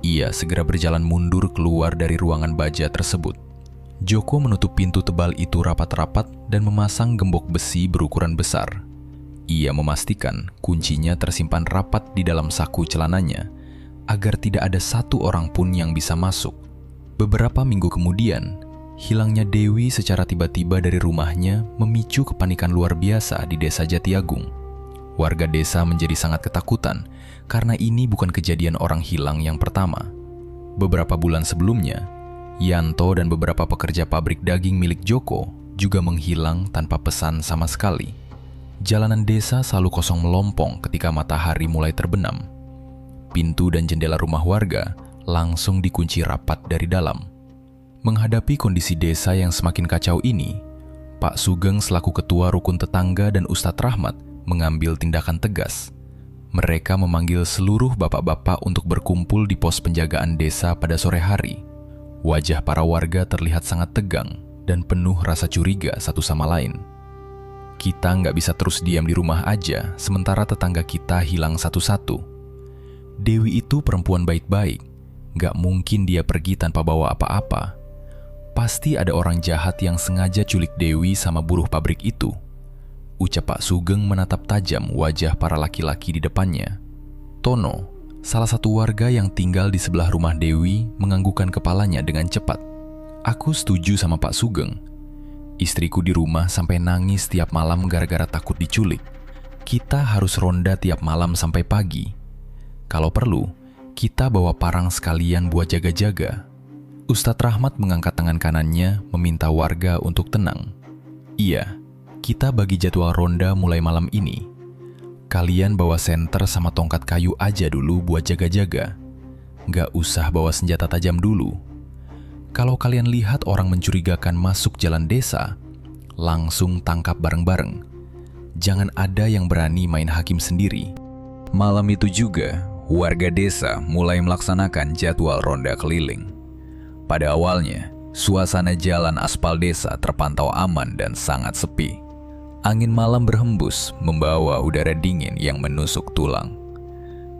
Ia segera berjalan mundur keluar dari ruangan baja tersebut. Joko menutup pintu tebal itu rapat-rapat dan memasang gembok besi berukuran besar. Ia memastikan kuncinya tersimpan rapat di dalam saku celananya, agar tidak ada satu orang pun yang bisa masuk. Beberapa minggu kemudian, hilangnya Dewi secara tiba-tiba dari rumahnya memicu kepanikan luar biasa di desa Jatiagung. Warga desa menjadi sangat ketakutan karena ini bukan kejadian orang hilang yang pertama. Beberapa bulan sebelumnya, Yanto dan beberapa pekerja pabrik daging milik Joko juga menghilang tanpa pesan sama sekali. Jalanan desa selalu kosong melompong ketika matahari mulai terbenam. Pintu dan jendela rumah warga langsung dikunci rapat dari dalam. Menghadapi kondisi desa yang semakin kacau ini, Pak Sugeng selaku ketua rukun tetangga dan Ustadz Rahmat mengambil tindakan tegas. Mereka memanggil seluruh bapak-bapak untuk berkumpul di pos penjagaan desa pada sore hari. Wajah para warga terlihat sangat tegang dan penuh rasa curiga satu sama lain. Kita nggak bisa terus diam di rumah aja sementara tetangga kita hilang satu-satu. Dewi itu perempuan baik-baik, nggak mungkin dia pergi tanpa bawa apa-apa. Pasti ada orang jahat yang sengaja culik Dewi sama buruh pabrik itu. Ucap Pak Sugeng menatap tajam wajah para laki-laki di depannya. Tono, salah satu warga yang tinggal di sebelah rumah Dewi, menganggukkan kepalanya dengan cepat. Aku setuju sama Pak Sugeng. Istriku di rumah sampai nangis tiap malam gara-gara takut diculik. Kita harus ronda tiap malam sampai pagi. Kalau perlu, kita bawa parang sekalian buat jaga-jaga. Ustadz Rahmat mengangkat tangan kanannya meminta warga untuk tenang. Iya, kita bagi jadwal ronda mulai malam ini. Kalian bawa senter sama tongkat kayu aja dulu buat jaga-jaga. Nggak usah bawa senjata tajam dulu. Kalau kalian lihat orang mencurigakan masuk jalan desa, langsung tangkap bareng-bareng. Jangan ada yang berani main hakim sendiri. Malam itu juga, warga desa mulai melaksanakan jadwal ronda keliling. Pada awalnya, suasana jalan aspal desa terpantau aman dan sangat sepi. Angin malam berhembus membawa udara dingin yang menusuk tulang.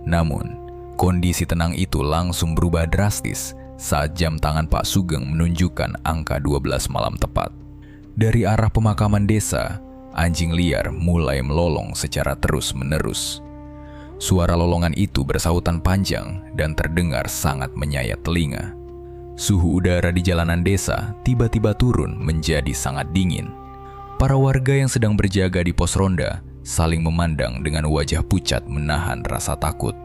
Namun, kondisi tenang itu langsung berubah drastis saat jam tangan Pak Sugeng menunjukkan angka 12 malam tepat. Dari arah pemakaman desa, anjing liar mulai melolong secara terus-menerus. Suara lolongan itu bersautan panjang dan terdengar sangat menyayat telinga. Suhu udara di jalanan desa tiba-tiba turun menjadi sangat dingin. Para warga yang sedang berjaga di pos ronda saling memandang dengan wajah pucat menahan rasa takut.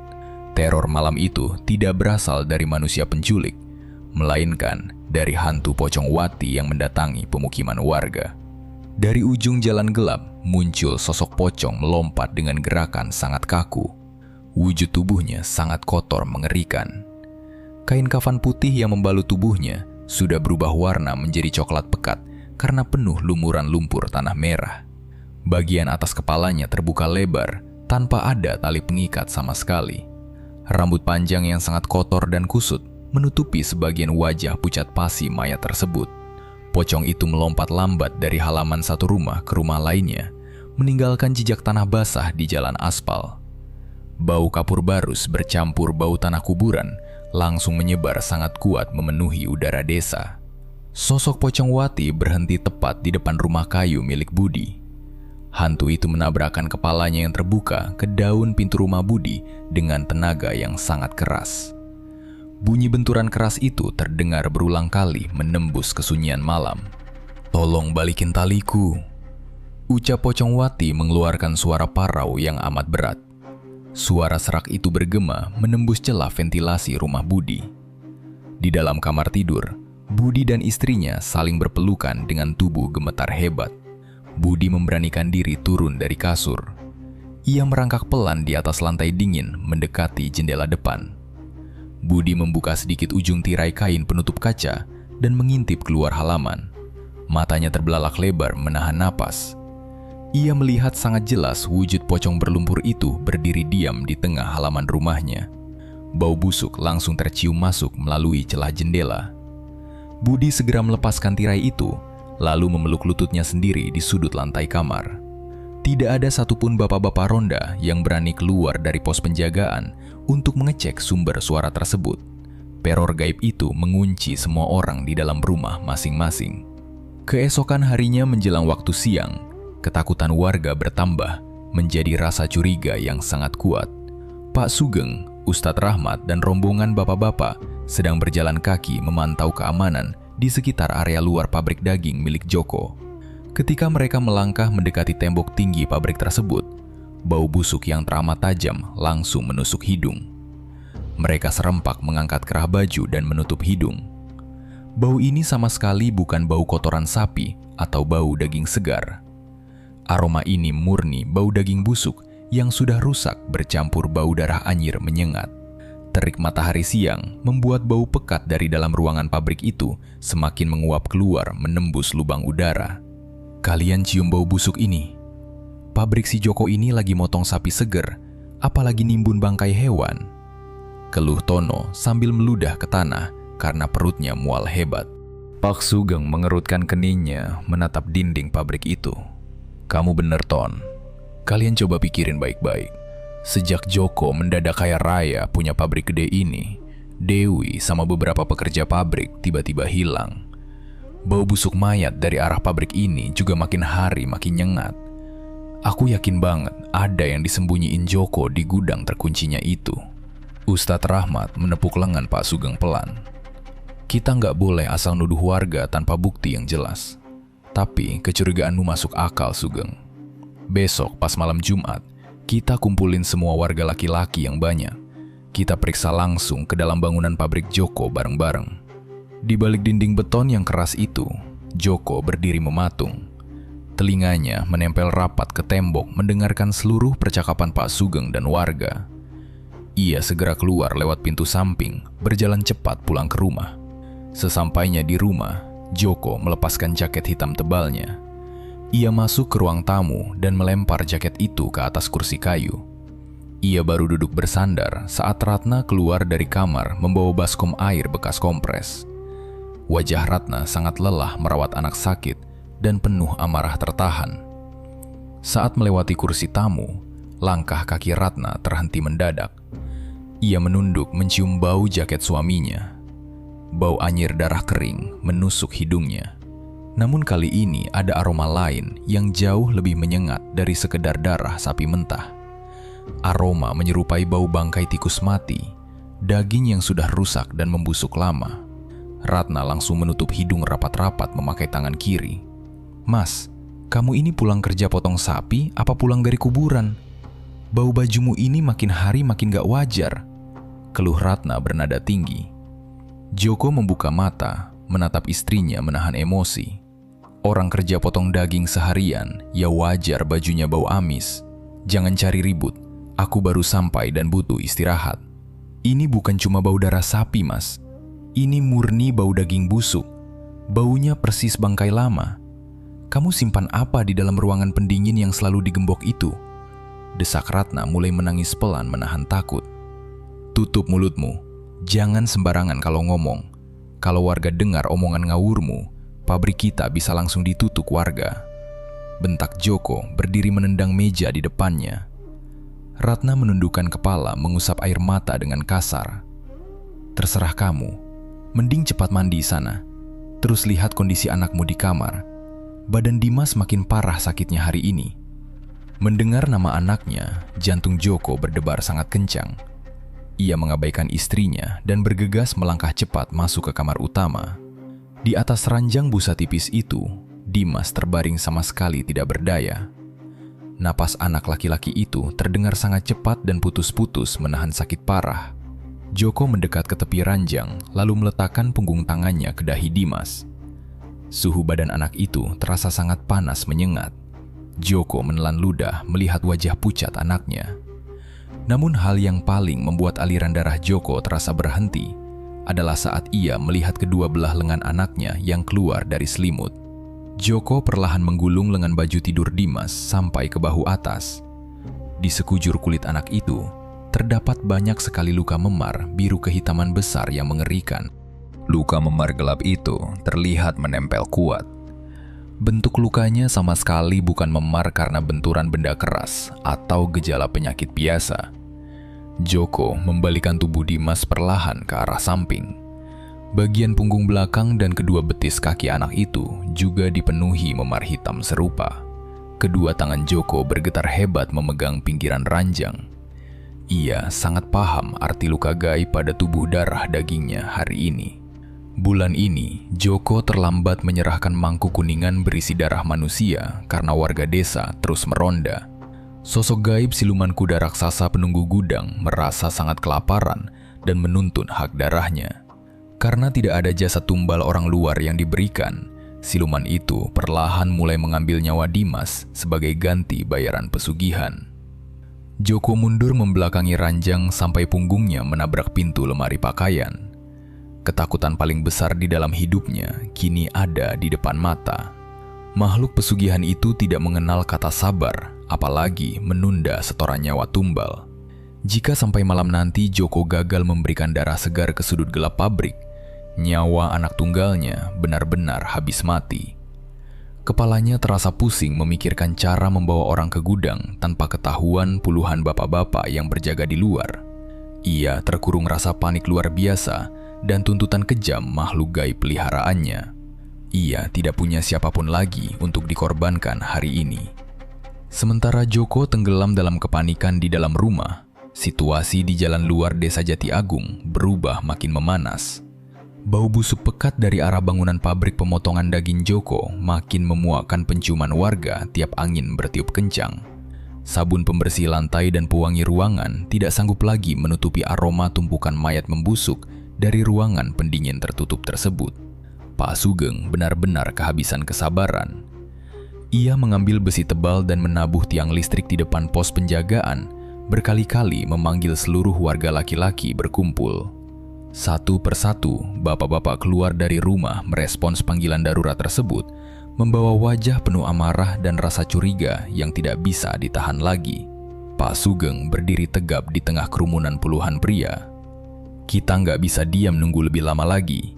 Teror malam itu tidak berasal dari manusia penculik, melainkan dari hantu pocong Wati yang mendatangi pemukiman warga. Dari ujung jalan gelap muncul sosok pocong melompat dengan gerakan sangat kaku. Wujud tubuhnya sangat kotor mengerikan. Kain kafan putih yang membalut tubuhnya sudah berubah warna menjadi coklat pekat karena penuh lumuran lumpur tanah merah. Bagian atas kepalanya terbuka lebar tanpa ada tali pengikat sama sekali. Rambut panjang yang sangat kotor dan kusut menutupi sebagian wajah pucat pasi mayat tersebut. Pocong itu melompat lambat dari halaman satu rumah ke rumah lainnya, meninggalkan jejak tanah basah di jalan aspal. Bau kapur barus bercampur bau tanah kuburan langsung menyebar sangat kuat memenuhi udara desa. Sosok Pocong Wati berhenti tepat di depan rumah kayu milik Budi. Hantu itu menabrakkan kepalanya yang terbuka ke daun pintu rumah Budi dengan tenaga yang sangat keras. Bunyi benturan keras itu terdengar berulang kali menembus kesunyian malam. "Tolong balikin taliku," ucap Pocong Wati mengeluarkan suara parau yang amat berat. Suara serak itu bergema menembus celah ventilasi rumah Budi. Di dalam kamar tidur, Budi dan istrinya saling berpelukan dengan tubuh gemetar hebat. Budi memberanikan diri turun dari kasur. Ia merangkak pelan di atas lantai dingin mendekati jendela depan. Budi membuka sedikit ujung tirai kain penutup kaca dan mengintip keluar halaman. Matanya terbelalak lebar menahan napas. Ia melihat sangat jelas wujud pocong berlumpur itu berdiri diam di tengah halaman rumahnya. Bau busuk langsung tercium masuk melalui celah jendela. Budi segera melepaskan tirai itu, lalu memeluk lututnya sendiri di sudut lantai kamar. Tidak ada satupun bapak-bapak ronda yang berani keluar dari pos penjagaan untuk mengecek sumber suara tersebut. Teror gaib itu mengunci semua orang di dalam rumah masing-masing. Keesokan harinya menjelang waktu siang, ketakutan warga bertambah menjadi rasa curiga yang sangat kuat. Pak Sugeng, Ustadz Rahmat, dan rombongan bapak-bapak sedang berjalan kaki memantau keamanan di sekitar area luar pabrik daging milik Joko. Ketika mereka melangkah mendekati tembok tinggi pabrik tersebut, bau busuk yang teramat tajam langsung menusuk hidung. Mereka serempak mengangkat kerah baju dan menutup hidung. Bau ini sama sekali bukan bau kotoran sapi atau bau daging segar. Aroma ini murni bau daging busuk yang sudah rusak bercampur bau darah anyir menyengat. Terik matahari siang membuat bau pekat dari dalam ruangan pabrik itu semakin menguap keluar menembus lubang udara. "Kalian cium bau busuk ini? Pabrik si Joko ini lagi motong sapi seger, apalagi nimbun bangkai hewan," keluh Tono sambil meludah ke tanah karena perutnya mual hebat. Pak Sugeng mengerutkan keningnya menatap dinding pabrik itu. "Kamu bener, Ton. Kalian coba pikirin baik-baik. Sejak Joko mendadak kaya raya punya pabrik gede ini, Dewi sama beberapa pekerja pabrik tiba-tiba hilang. Bau busuk mayat dari arah pabrik ini juga makin hari makin nyengat. Aku yakin banget ada yang disembunyiin Joko di gudang terkuncinya itu." Ustadz Rahmat menepuk lengan Pak Sugeng pelan. "Kita nggak boleh asal nuduh warga tanpa bukti yang jelas. Tapi kecurigaanmu masuk akal, Sugeng. Besok pas malam Jumat, kita kumpulin semua warga laki-laki yang banyak. Kita periksa langsung ke dalam bangunan pabrik Joko bareng-bareng." Di balik dinding beton yang keras itu, Joko berdiri mematung. Telinganya menempel rapat ke tembok mendengarkan seluruh percakapan Pak Sugeng dan warga. Ia segera keluar lewat pintu samping, berjalan cepat pulang ke rumah. Sesampainya di rumah, Joko melepaskan jaket hitam tebalnya. Ia masuk ke ruang tamu dan melempar jaket itu ke atas kursi kayu. Ia baru duduk bersandar saat Ratna keluar dari kamar membawa baskom air bekas kompres. Wajah Ratna sangat lelah merawat anak sakit dan penuh amarah tertahan. Saat melewati kursi tamu, langkah kaki Ratna terhenti mendadak. Ia menunduk mencium bau jaket suaminya. Bau anyir darah kering menusuk hidungnya. Namun kali ini ada aroma lain yang jauh lebih menyengat dari sekedar darah sapi mentah. Aroma menyerupai bau bangkai tikus mati, daging yang sudah rusak dan membusuk lama. Ratna langsung menutup hidung rapat-rapat memakai tangan kiri. "Mas, kamu ini pulang kerja potong sapi apa pulang dari kuburan? Bau bajumu ini makin hari makin gak wajar," keluh Ratna bernada tinggi. Joko membuka mata, menatap istrinya menahan emosi. Orang kerja potong daging seharian, ya wajar bajunya bau amis. "Jangan cari ribut, aku baru sampai dan butuh istirahat. Ini bukan cuma bau darah sapi, Mas. Ini murni bau daging busuk. Baunya persis bangkai lama. Kamu simpan apa di dalam ruangan pendingin yang selalu digembok itu?" Desak Ratna mulai menangis pelan menahan takut. Tutup mulutmu. Jangan sembarangan kalau ngomong. Kalau warga dengar omongan ngawurmu, pabrik kita bisa langsung ditutup warga. Bentak Joko berdiri menendang meja di depannya. Ratna menundukkan kepala mengusap air mata dengan kasar. Terserah kamu. Mending cepat mandi sana. Terus lihat kondisi anakmu di kamar. Badan Dimas makin parah sakitnya hari ini. Mendengar nama anaknya, jantung Joko berdebar sangat kencang. Ia mengabaikan istrinya dan bergegas melangkah cepat masuk ke kamar utama. Di atas ranjang busa tipis itu, Dimas terbaring sama sekali tidak berdaya. Napas anak laki-laki itu terdengar sangat cepat dan putus-putus menahan sakit parah. Joko mendekat ke tepi ranjang lalu meletakkan punggung tangannya ke dahi Dimas. Suhu badan anak itu terasa sangat panas menyengat. Joko menelan ludah melihat wajah pucat anaknya. Namun hal yang paling membuat aliran darah Joko terasa berhenti adalah saat ia melihat kedua belah lengan anaknya yang keluar dari selimut. Joko perlahan menggulung lengan baju tidur Dimas sampai ke bahu atas. Di sekujur kulit anak itu, terdapat banyak sekali luka memar biru kehitaman besar yang mengerikan. Luka memar gelap itu terlihat menempel kuat. Bentuk lukanya sama sekali bukan memar karena benturan benda keras atau gejala penyakit biasa. Joko membalikkan tubuh Dimas perlahan ke arah samping. Bagian punggung belakang dan kedua betis kaki anak itu juga dipenuhi memar hitam serupa. Kedua tangan Joko bergetar hebat memegang pinggiran ranjang. Ia sangat paham arti luka gaib pada tubuh darah dagingnya hari ini. Bulan ini, Joko terlambat menyerahkan mangkuk kuningan berisi darah manusia karena warga desa terus meronda. Sosok gaib siluman kuda raksasa penunggu gudang merasa sangat kelaparan dan menuntun hak darahnya. Karena tidak ada jasa tumbal orang luar yang diberikan, siluman itu perlahan mulai mengambil nyawa Dimas sebagai ganti bayaran pesugihan. Joko mundur membelakangi ranjang sampai punggungnya menabrak pintu lemari pakaian. Ketakutan paling besar di dalam hidupnya kini ada di depan mata. Makhluk pesugihan itu tidak mengenal kata sabar, apalagi menunda setoran nyawa tumbal. Jika sampai malam nanti Joko gagal memberikan darah segar ke sudut gelap pabrik, nyawa anak tunggalnya benar-benar habis mati. Kepalanya terasa pusing memikirkan cara membawa orang ke gudang tanpa ketahuan puluhan bapak-bapak yang berjaga di luar. Ia terkurung rasa panik luar biasa dan tuntutan kejam makhluk gaib peliharaannya. Ia tidak punya siapapun lagi untuk dikorbankan hari ini. Sementara Joko tenggelam dalam kepanikan di dalam rumah, situasi di jalan luar desa Jati Agung berubah makin memanas. Bau busuk pekat dari arah bangunan pabrik pemotongan daging Joko makin memuakkan penciuman warga tiap angin bertiup kencang. Sabun pembersih lantai dan pewangi ruangan tidak sanggup lagi menutupi aroma tumpukan mayat membusuk dari ruangan pendingin tertutup tersebut. Pak Sugeng benar-benar kehabisan kesabaran. Ia mengambil besi tebal dan menabuh tiang listrik di depan pos penjagaan, berkali-kali memanggil seluruh warga laki-laki berkumpul. Satu persatu, bapak-bapak keluar dari rumah merespons panggilan darurat tersebut, membawa wajah penuh amarah dan rasa curiga yang tidak bisa ditahan lagi. Pak Sugeng berdiri tegap di tengah kerumunan puluhan pria. Kita nggak bisa diam nunggu lebih lama lagi.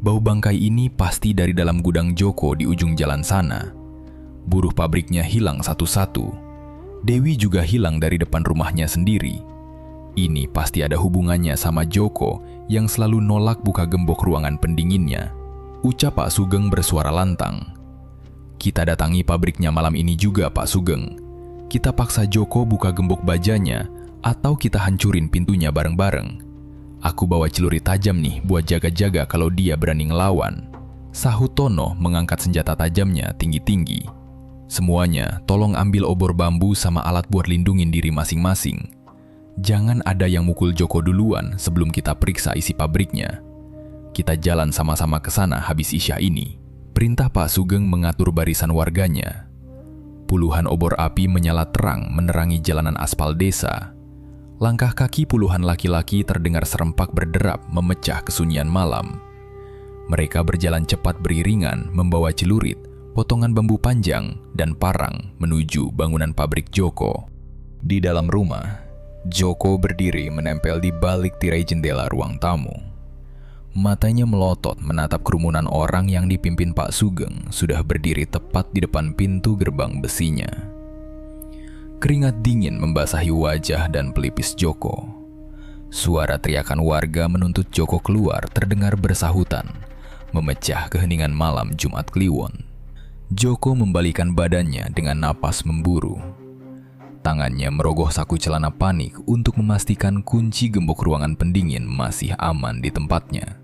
Bau bangkai ini pasti dari dalam gudang Joko di ujung jalan sana. Buruh pabriknya hilang satu-satu. Dewi juga hilang dari depan rumahnya sendiri. Ini pasti ada hubungannya sama Joko yang selalu nolak buka gembok ruangan pendinginnya. Ucap Pak Sugeng bersuara lantang. Kita datangi pabriknya malam ini juga, Pak Sugeng. Kita paksa Joko buka gembok bajanya atau kita hancurin pintunya bareng-bareng. Aku bawa celurit tajam nih buat jaga-jaga kalau dia berani ngelawan. Sahut Tono mengangkat senjata tajamnya tinggi-tinggi. Semuanya tolong ambil obor bambu sama alat buat lindungin diri masing-masing. Jangan ada yang mukul Joko duluan sebelum kita periksa isi pabriknya. Kita jalan sama-sama ke sana habis isya ini. Perintah Pak Sugeng mengatur barisan warganya. Puluhan obor api menyala terang menerangi jalanan aspal desa. Langkah kaki puluhan laki-laki terdengar serempak berderap memecah kesunyian malam. Mereka berjalan cepat beriringan membawa celurit, potongan bambu panjang, dan parang menuju bangunan pabrik Joko. Di dalam rumah, Joko berdiri menempel di balik tirai jendela ruang tamu. Matanya melotot menatap kerumunan orang yang dipimpin Pak Sugeng sudah berdiri tepat di depan pintu gerbang besinya. Keringat dingin membasahi wajah dan pelipis Joko. Suara teriakan warga menuntut Joko keluar terdengar bersahutan, memecah keheningan malam Jumat Kliwon. Joko membalikan badannya dengan napas memburu. Tangannya merogoh saku celana panik untuk memastikan kunci gembok ruangan pendingin masih aman di tempatnya.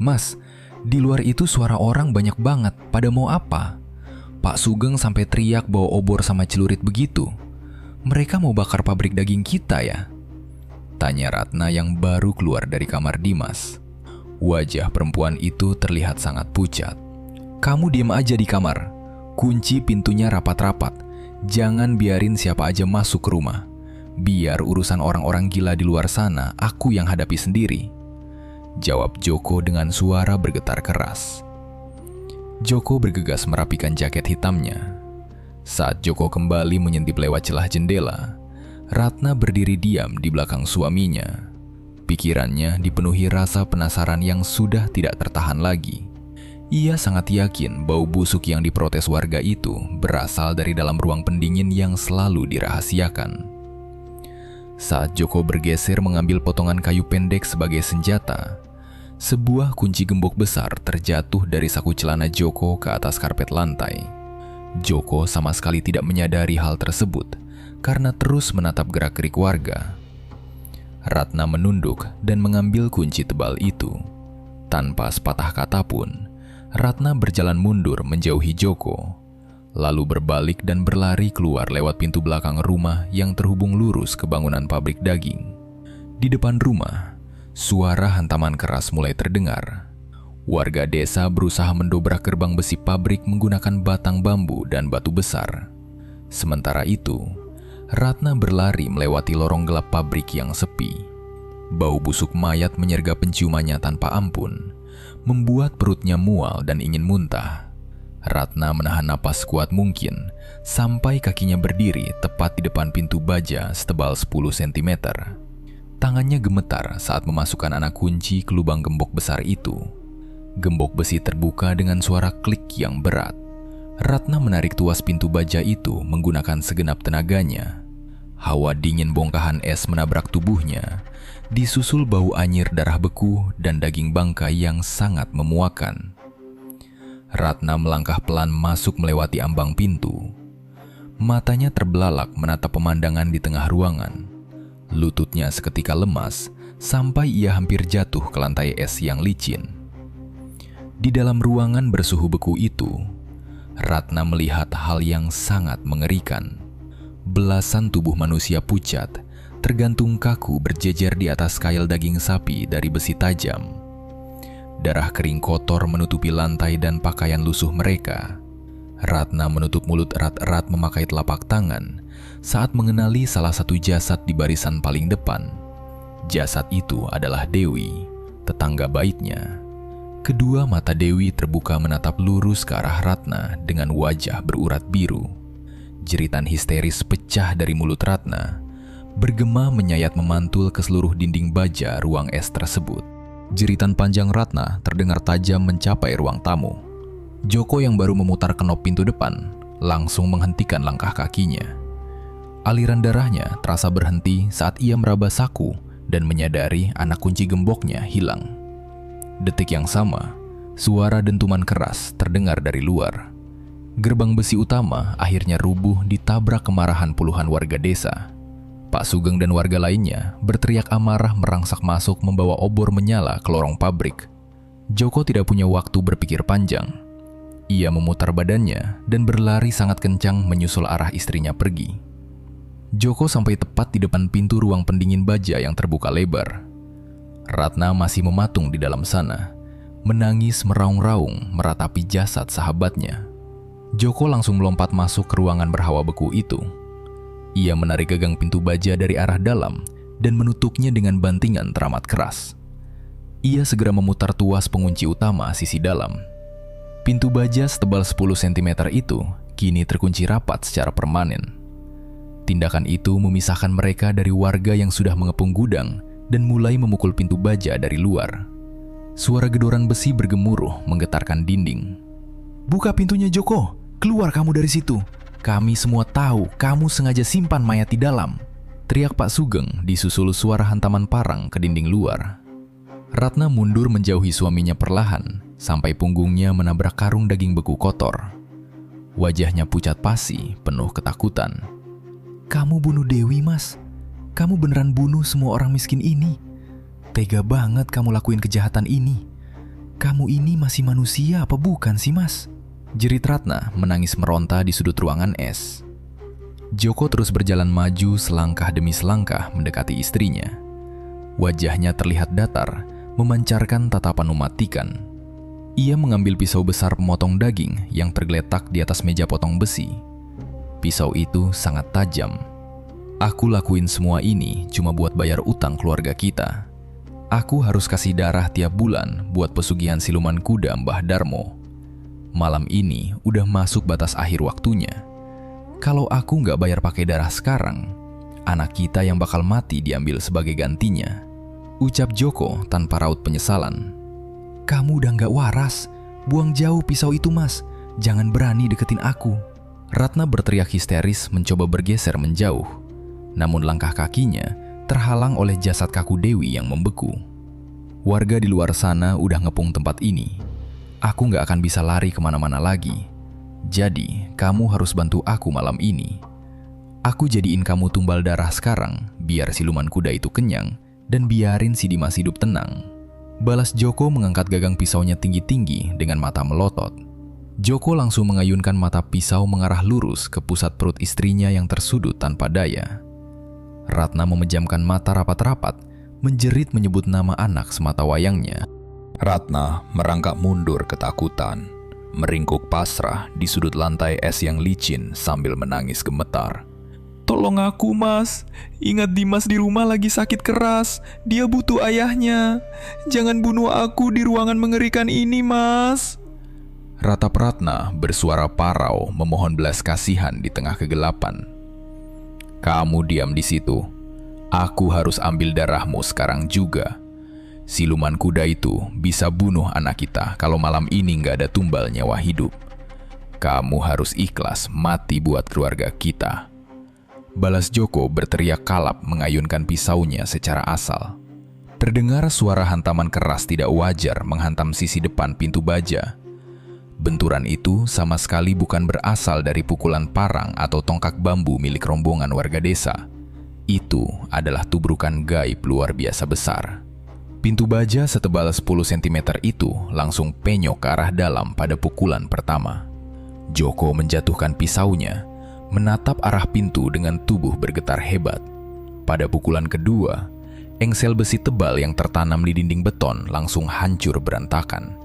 "Mas, di luar itu suara orang banyak banget, pada mau apa? Pak Sugeng sampai teriak bawa obor sama celurit begitu. Mereka mau bakar pabrik daging kita ya?" Tanya Ratna yang baru keluar dari kamar Dimas. Wajah perempuan itu terlihat sangat pucat. "Kamu diam aja di kamar. Kunci pintunya rapat-rapat. Jangan biarin siapa aja masuk ke rumah. Biar urusan orang-orang gila di luar sana aku yang hadapi sendiri," jawab Joko dengan suara bergetar keras. Joko bergegas merapikan jaket hitamnya. Saat Joko kembali menyentip lewat celah jendela, Ratna berdiri diam di belakang suaminya. Pikirannya dipenuhi rasa penasaran yang sudah tidak tertahan lagi. Ia sangat yakin bau busuk yang diprotes warga itu berasal dari dalam ruang pendingin yang selalu dirahasiakan. Saat Joko bergeser mengambil potongan kayu pendek sebagai senjata, sebuah kunci gembok besar terjatuh dari saku celana Joko ke atas karpet lantai. Joko sama sekali tidak menyadari hal tersebut karena terus menatap gerak-gerik warga. Ratna menunduk dan mengambil kunci tebal itu. Tanpa sepatah kata pun, Ratna berjalan mundur menjauhi Joko, lalu berbalik dan berlari keluar lewat pintu belakang rumah yang terhubung lurus ke bangunan pabrik daging. Di depan rumah, suara hantaman keras mulai terdengar. Warga desa berusaha mendobrak gerbang besi pabrik menggunakan batang bambu dan batu besar. Sementara itu, Ratna berlari melewati lorong gelap pabrik yang sepi. Bau busuk mayat menyergap penciumannya tanpa ampun, membuat perutnya mual dan ingin muntah. Ratna menahan napas kuat mungkin sampai kakinya berdiri tepat di depan pintu baja setebal 10 cm. Tangannya gemetar saat memasukkan anak kunci ke lubang gembok besar itu. Gembok besi terbuka dengan suara klik yang berat. Ratna menarik tuas pintu baja itu menggunakan segenap tenaganya. Hawa dingin bongkahan es menabrak tubuhnya, disusul bau anyir darah beku dan daging bangkai yang sangat memuakkan. Ratna melangkah pelan masuk melewati ambang pintu. Matanya terbelalak menatap pemandangan di tengah ruangan. Lututnya seketika lemas sampai ia hampir jatuh ke lantai es yang licin. Di dalam ruangan bersuhu beku itu, Ratna melihat hal yang sangat mengerikan. Belasan tubuh manusia pucat tergantung kaku berjejer di atas kail daging sapi dari besi tajam. Darah kering kotor menutupi lantai dan pakaian lusuh mereka. Ratna menutup mulut erat-erat memakai telapak tangan saat mengenali salah satu jasad di barisan paling depan. Jasad itu adalah Dewi, tetangga baiknya. Kedua mata Dewi terbuka menatap lurus ke arah Ratna dengan wajah berurat biru. Jeritan histeris pecah dari mulut Ratna, bergema menyayat memantul ke seluruh dinding baja ruang es tersebut. Jeritan panjang Ratna terdengar tajam mencapai ruang tamu. Joko yang baru memutar kenop pintu depan langsung menghentikan langkah kakinya. Aliran darahnya terasa berhenti saat ia meraba saku dan menyadari anak kunci gemboknya hilang. Detik yang sama, suara dentuman keras terdengar dari luar. Gerbang besi utama akhirnya rubuh ditabrak kemarahan puluhan warga desa. Pak Sugeng dan warga lainnya berteriak amarah merangsak masuk membawa obor menyala ke lorong pabrik. Joko tidak punya waktu berpikir panjang. Ia memutar badannya dan berlari sangat kencang menyusul arah istrinya pergi. Joko sampai tepat di depan pintu ruang pendingin baja yang terbuka lebar. Ratna masih mematung di dalam sana, menangis meraung-raung meratapi jasad sahabatnya. Joko langsung melompat masuk ke ruangan berhawa beku itu. Ia menarik gagang pintu baja dari arah dalam dan menutupnya dengan bantingan teramat keras. Ia segera memutar tuas pengunci utama sisi dalam. Pintu baja setebal 10 cm itu kini terkunci rapat secara permanen. Tindakan itu memisahkan mereka dari warga yang sudah mengepung gudang dan mulai memukul pintu baja dari luar. Suara gedoran besi bergemuruh menggetarkan dinding. "Buka pintunya, Joko! Keluar kamu dari situ! Kami semua tahu kamu sengaja simpan mayat di dalam!" teriak Pak Sugeng disusul suara hantaman parang ke dinding luar. Ratna mundur menjauhi suaminya perlahan sampai punggungnya menabrak karung daging beku kotor. Wajahnya pucat pasi, penuh ketakutan. "Kamu bunuh Dewi, Mas. Kamu beneran bunuh semua orang miskin ini. Tega banget kamu lakuin kejahatan ini. Kamu ini masih manusia apa bukan sih, Mas?" jerit Ratna menangis meronta di sudut ruangan es. Joko terus berjalan maju selangkah demi selangkah mendekati istrinya. Wajahnya terlihat datar, memancarkan tatapan mematikan. Ia mengambil pisau besar pemotong daging yang tergeletak di atas meja potong besi. Pisau itu sangat tajam. "Aku lakuin semua ini cuma buat bayar utang keluarga kita. Aku harus kasih darah tiap bulan buat pesugihan siluman kuda Mbah Darmo. Malam ini udah masuk batas akhir waktunya. Kalau aku nggak bayar pakai darah sekarang, anak kita yang bakal mati diambil sebagai gantinya," ucap Joko tanpa raut penyesalan. "Kamu udah nggak waras. Buang jauh pisau itu, Mas. Jangan berani deketin aku." Ratna berteriak histeris mencoba bergeser menjauh. Namun langkah kakinya terhalang oleh jasad kaku Dewi yang membeku. "Warga di luar sana udah ngepung tempat ini. Aku nggak akan bisa lari kemana-mana lagi. Jadi, kamu harus bantu aku malam ini. Aku jadiin kamu tumbal darah sekarang, biar siluman kuda itu kenyang, dan biarin si Dimas hidup tenang." Balas Joko mengangkat gagang pisaunya tinggi-tinggi dengan mata melotot. Joko langsung mengayunkan mata pisau mengarah lurus ke pusat perut istrinya yang tersudut tanpa daya. Ratna memejamkan mata rapat-rapat, menjerit menyebut nama anak semata wayangnya. Ratna merangkak mundur ketakutan, meringkuk pasrah di sudut lantai es yang licin sambil menangis gemetar. "Tolong aku, Mas. Ingat Dimas di rumah lagi sakit keras. Dia butuh ayahnya. Jangan bunuh aku di ruangan mengerikan ini, Mas." Ratap Ratna bersuara parau memohon belas kasihan di tengah kegelapan. "Kamu diam di situ. Aku harus ambil darahmu sekarang juga. Siluman kuda itu bisa bunuh anak kita kalau malam ini nggak ada tumbal nyawa hidup. Kamu harus ikhlas mati buat keluarga kita." Balas Joko berteriak kalap mengayunkan pisaunya secara asal. Terdengar suara hantaman keras tidak wajar menghantam sisi depan pintu baja. Benturan itu sama sekali bukan berasal dari pukulan parang atau tongkak bambu milik rombongan warga desa. Itu adalah tubrukan gaib luar biasa besar. Pintu baja setebal 10 cm itu langsung penyok ke arah dalam pada pukulan pertama. Joko menjatuhkan pisaunya, menatap arah pintu dengan tubuh bergetar hebat. Pada pukulan kedua, engsel besi tebal yang tertanam di dinding beton langsung hancur berantakan.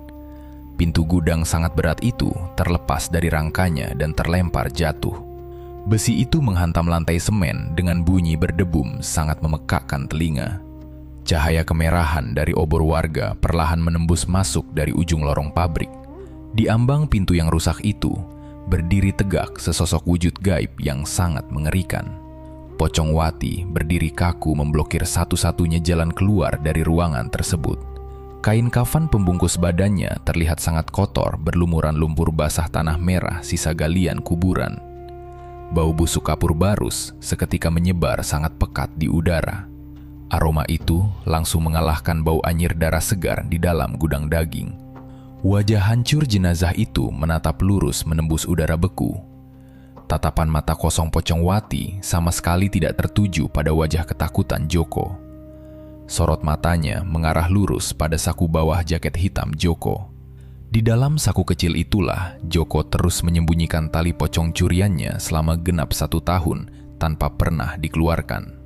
Pintu gudang sangat berat itu terlepas dari rangkanya dan terlempar jatuh. Besi itu menghantam lantai semen dengan bunyi berdebum sangat memekakkan telinga. Cahaya kemerahan dari obor warga perlahan menembus masuk dari ujung lorong pabrik. Di ambang pintu yang rusak itu, berdiri tegak sesosok wujud gaib yang sangat mengerikan. Pocong Wati berdiri kaku memblokir satu-satunya jalan keluar dari ruangan tersebut. Kain kafan pembungkus badannya terlihat sangat kotor berlumuran lumpur basah tanah merah sisa galian kuburan. Bau busuk kapur barus seketika menyebar sangat pekat di udara. Aroma itu langsung mengalahkan bau anyir darah segar di dalam gudang daging. Wajah hancur jenazah itu menatap lurus menembus udara beku. Tatapan mata kosong Pocong Wati sama sekali tidak tertuju pada wajah ketakutan Joko. Sorot matanya mengarah lurus pada saku bawah jaket hitam Joko. Di dalam saku kecil itulah Joko terus menyembunyikan tali pocong curiannya selama genap 1 tahun tanpa pernah dikeluarkan.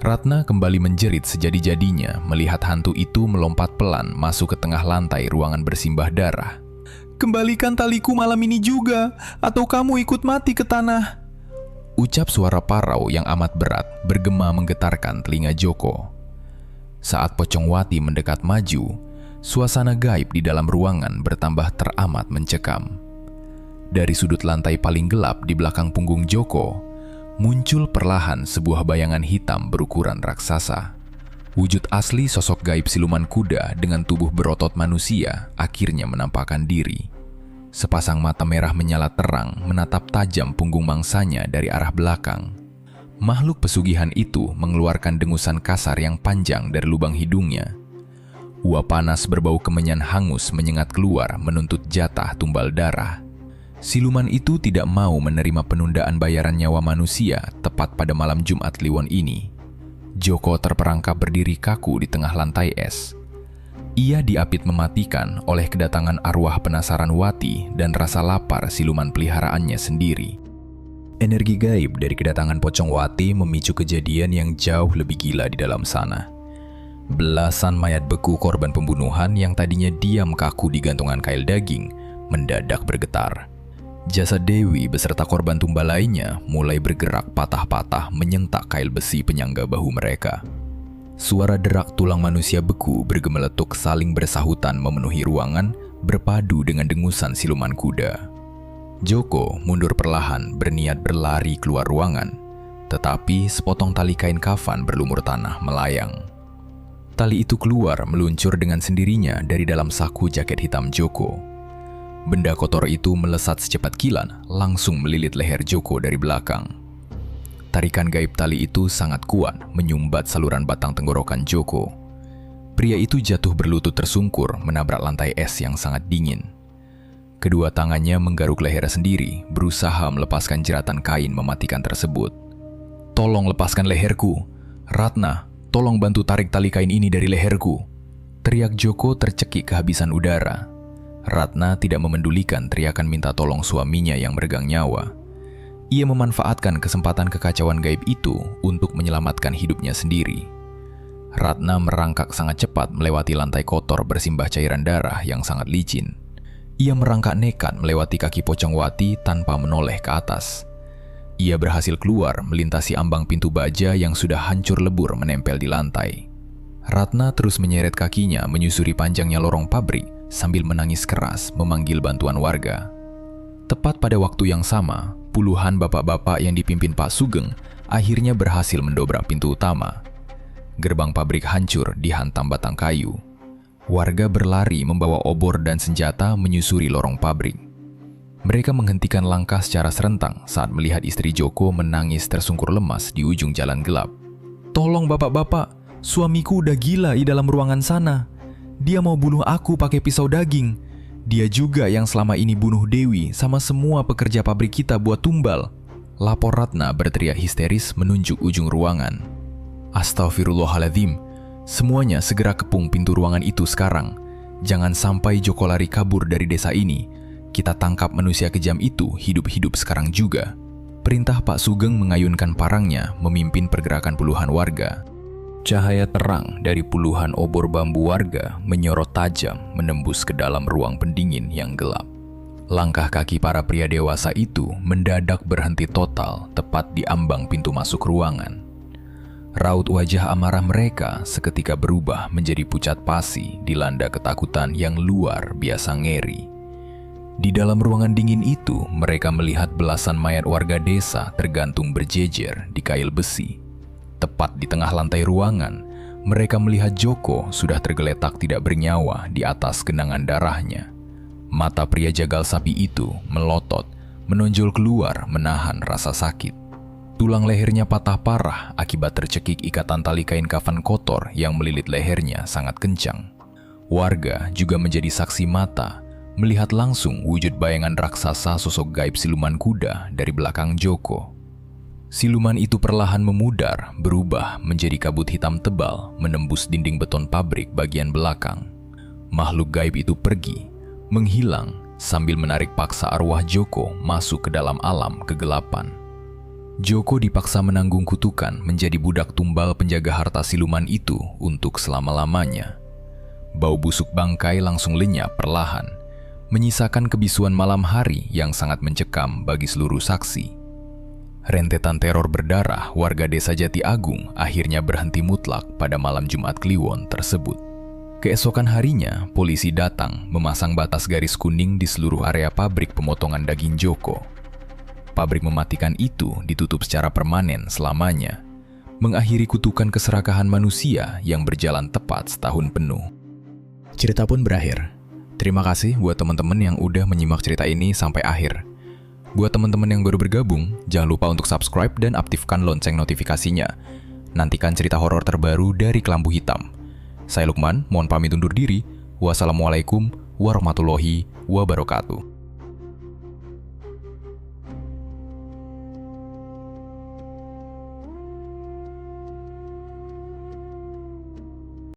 Ratna kembali menjerit sejadi-jadinya melihat hantu itu melompat pelan masuk ke tengah lantai ruangan bersimbah darah. "Kembalikan taliku malam ini juga, atau kamu ikut mati ke tanah." Ucap suara parau yang amat berat bergema menggetarkan telinga Joko. Saat Pocong Wati mendekat maju, suasana gaib di dalam ruangan bertambah teramat mencekam. Dari sudut lantai paling gelap di belakang punggung Joko, muncul perlahan sebuah bayangan hitam berukuran raksasa. Wujud asli sosok gaib siluman kuda dengan tubuh berotot manusia akhirnya menampakkan diri. Sepasang mata merah menyala terang menatap tajam punggung mangsanya dari arah belakang. Makhluk pesugihan itu mengeluarkan dengusan kasar yang panjang dari lubang hidungnya. Uap panas berbau kemenyan hangus menyengat keluar menuntut jatah tumbal darah. Siluman itu tidak mau menerima penundaan bayaran nyawa manusia tepat pada malam Jumat Kliwon ini. Joko terperangkap berdiri kaku di tengah lantai es. Ia diapit mematikan oleh kedatangan arwah penasaran Wati dan rasa lapar siluman peliharaannya sendiri. Energi gaib dari kedatangan Pocong Wati memicu kejadian yang jauh lebih gila di dalam sana. Belasan mayat beku korban pembunuhan yang tadinya diam kaku di gantungan kail daging mendadak bergetar. Jasad Dewi beserta korban tumbal lainnya mulai bergerak patah-patah menyentak kail besi penyangga bahu mereka. Suara derak tulang manusia beku bergemeletuk saling bersahutan memenuhi ruangan berpadu dengan dengusan siluman kuda. Joko mundur perlahan berniat berlari keluar ruangan, tetapi sepotong tali kain kafan berlumur tanah melayang. Tali itu keluar meluncur dengan sendirinya dari dalam saku jaket hitam Joko. Benda kotor itu melesat secepat kilat langsung melilit leher Joko dari belakang. Tarikan gaib tali itu sangat kuat menyumbat saluran batang tenggorokan Joko. Pria itu jatuh berlutut tersungkur menabrak lantai es yang sangat dingin. Kedua tangannya menggaruk leher sendiri, berusaha melepaskan jeratan kain mematikan tersebut. "Tolong lepaskan leherku. Ratna, tolong bantu tarik tali kain ini dari leherku." Teriak Joko tercekik kehabisan udara. Ratna tidak memendulikan teriakan minta tolong suaminya yang meregang nyawa. Ia memanfaatkan kesempatan kekacauan gaib itu untuk menyelamatkan hidupnya sendiri. Ratna merangkak sangat cepat melewati lantai kotor bersimbah cairan darah yang sangat licin. Ia merangkak nekat melewati kaki Pocong Wati tanpa menoleh ke atas. Ia berhasil keluar melintasi ambang pintu baja yang sudah hancur lebur menempel di lantai. Ratna terus menyeret kakinya menyusuri panjangnya lorong pabrik sambil menangis keras memanggil bantuan warga. Tepat pada waktu yang sama, puluhan bapak-bapak yang dipimpin Pak Sugeng akhirnya berhasil mendobrak pintu utama. Gerbang pabrik hancur dihantam batang kayu. Warga berlari membawa obor dan senjata menyusuri lorong pabrik. Mereka menghentikan langkah secara serentak saat melihat istri Joko menangis tersungkur lemas di ujung jalan gelap. "Tolong bapak-bapak, suamiku udah gila di dalam ruangan sana. Dia mau bunuh aku pakai pisau daging. Dia juga yang selama ini bunuh Dewi sama semua pekerja pabrik kita buat tumbal." Lapor Ratna berteriak histeris menunjuk ujung ruangan. "Astagfirullahaladzim, semuanya segera kepung pintu ruangan itu sekarang. Jangan sampai Joko lari kabur dari desa ini. Kita tangkap manusia kejam itu hidup-hidup sekarang juga." Perintah Pak Sugeng mengayunkan parangnya memimpin pergerakan puluhan warga. Cahaya terang dari puluhan obor bambu warga menyorot tajam menembus ke dalam ruang pendingin yang gelap. Langkah kaki para pria dewasa itu mendadak berhenti total tepat di ambang pintu masuk ruangan. Raut wajah amarah mereka seketika berubah menjadi pucat pasi dilanda ketakutan yang luar biasa ngeri. Di dalam ruangan dingin itu, mereka melihat belasan mayat warga desa tergantung berjejer di kail besi. Tepat di tengah lantai ruangan, mereka melihat Joko sudah tergeletak tidak bernyawa di atas genangan darahnya. Mata pria jagal sapi itu melotot, menonjol keluar menahan rasa sakit. Tulang lehernya patah parah akibat tercekik ikatan tali kain kafan kotor yang melilit lehernya sangat kencang. Warga juga menjadi saksi mata, melihat langsung wujud bayangan raksasa sosok gaib siluman kuda dari belakang Joko. Siluman itu perlahan memudar, berubah menjadi kabut hitam tebal menembus dinding beton pabrik bagian belakang. Makhluk gaib itu pergi, menghilang sambil menarik paksa arwah Joko masuk ke dalam alam kegelapan. Joko dipaksa menanggung kutukan menjadi budak tumbal penjaga harta siluman itu untuk selama-lamanya. Bau busuk bangkai langsung lenyap perlahan, menyisakan kebisuan malam hari yang sangat mencekam bagi seluruh saksi. Rentetan teror berdarah warga desa Jati Agung akhirnya berhenti mutlak pada malam Jumat Kliwon tersebut. Keesokan harinya, polisi datang memasang batas garis kuning di seluruh area pabrik pemotongan daging Joko. Pabrik mematikan itu ditutup secara permanen selamanya, mengakhiri kutukan keserakahan manusia yang berjalan tepat setahun penuh. Cerita pun berakhir. Terima kasih buat teman-teman yang udah menyimak cerita ini sampai akhir. Buat teman-teman yang baru bergabung, jangan lupa untuk subscribe dan aktifkan lonceng notifikasinya. Nantikan cerita horor terbaru dari Kelambu Hitam. Saya Lukman, mohon pamit undur diri. Wassalamualaikum warahmatullahi wabarakatuh.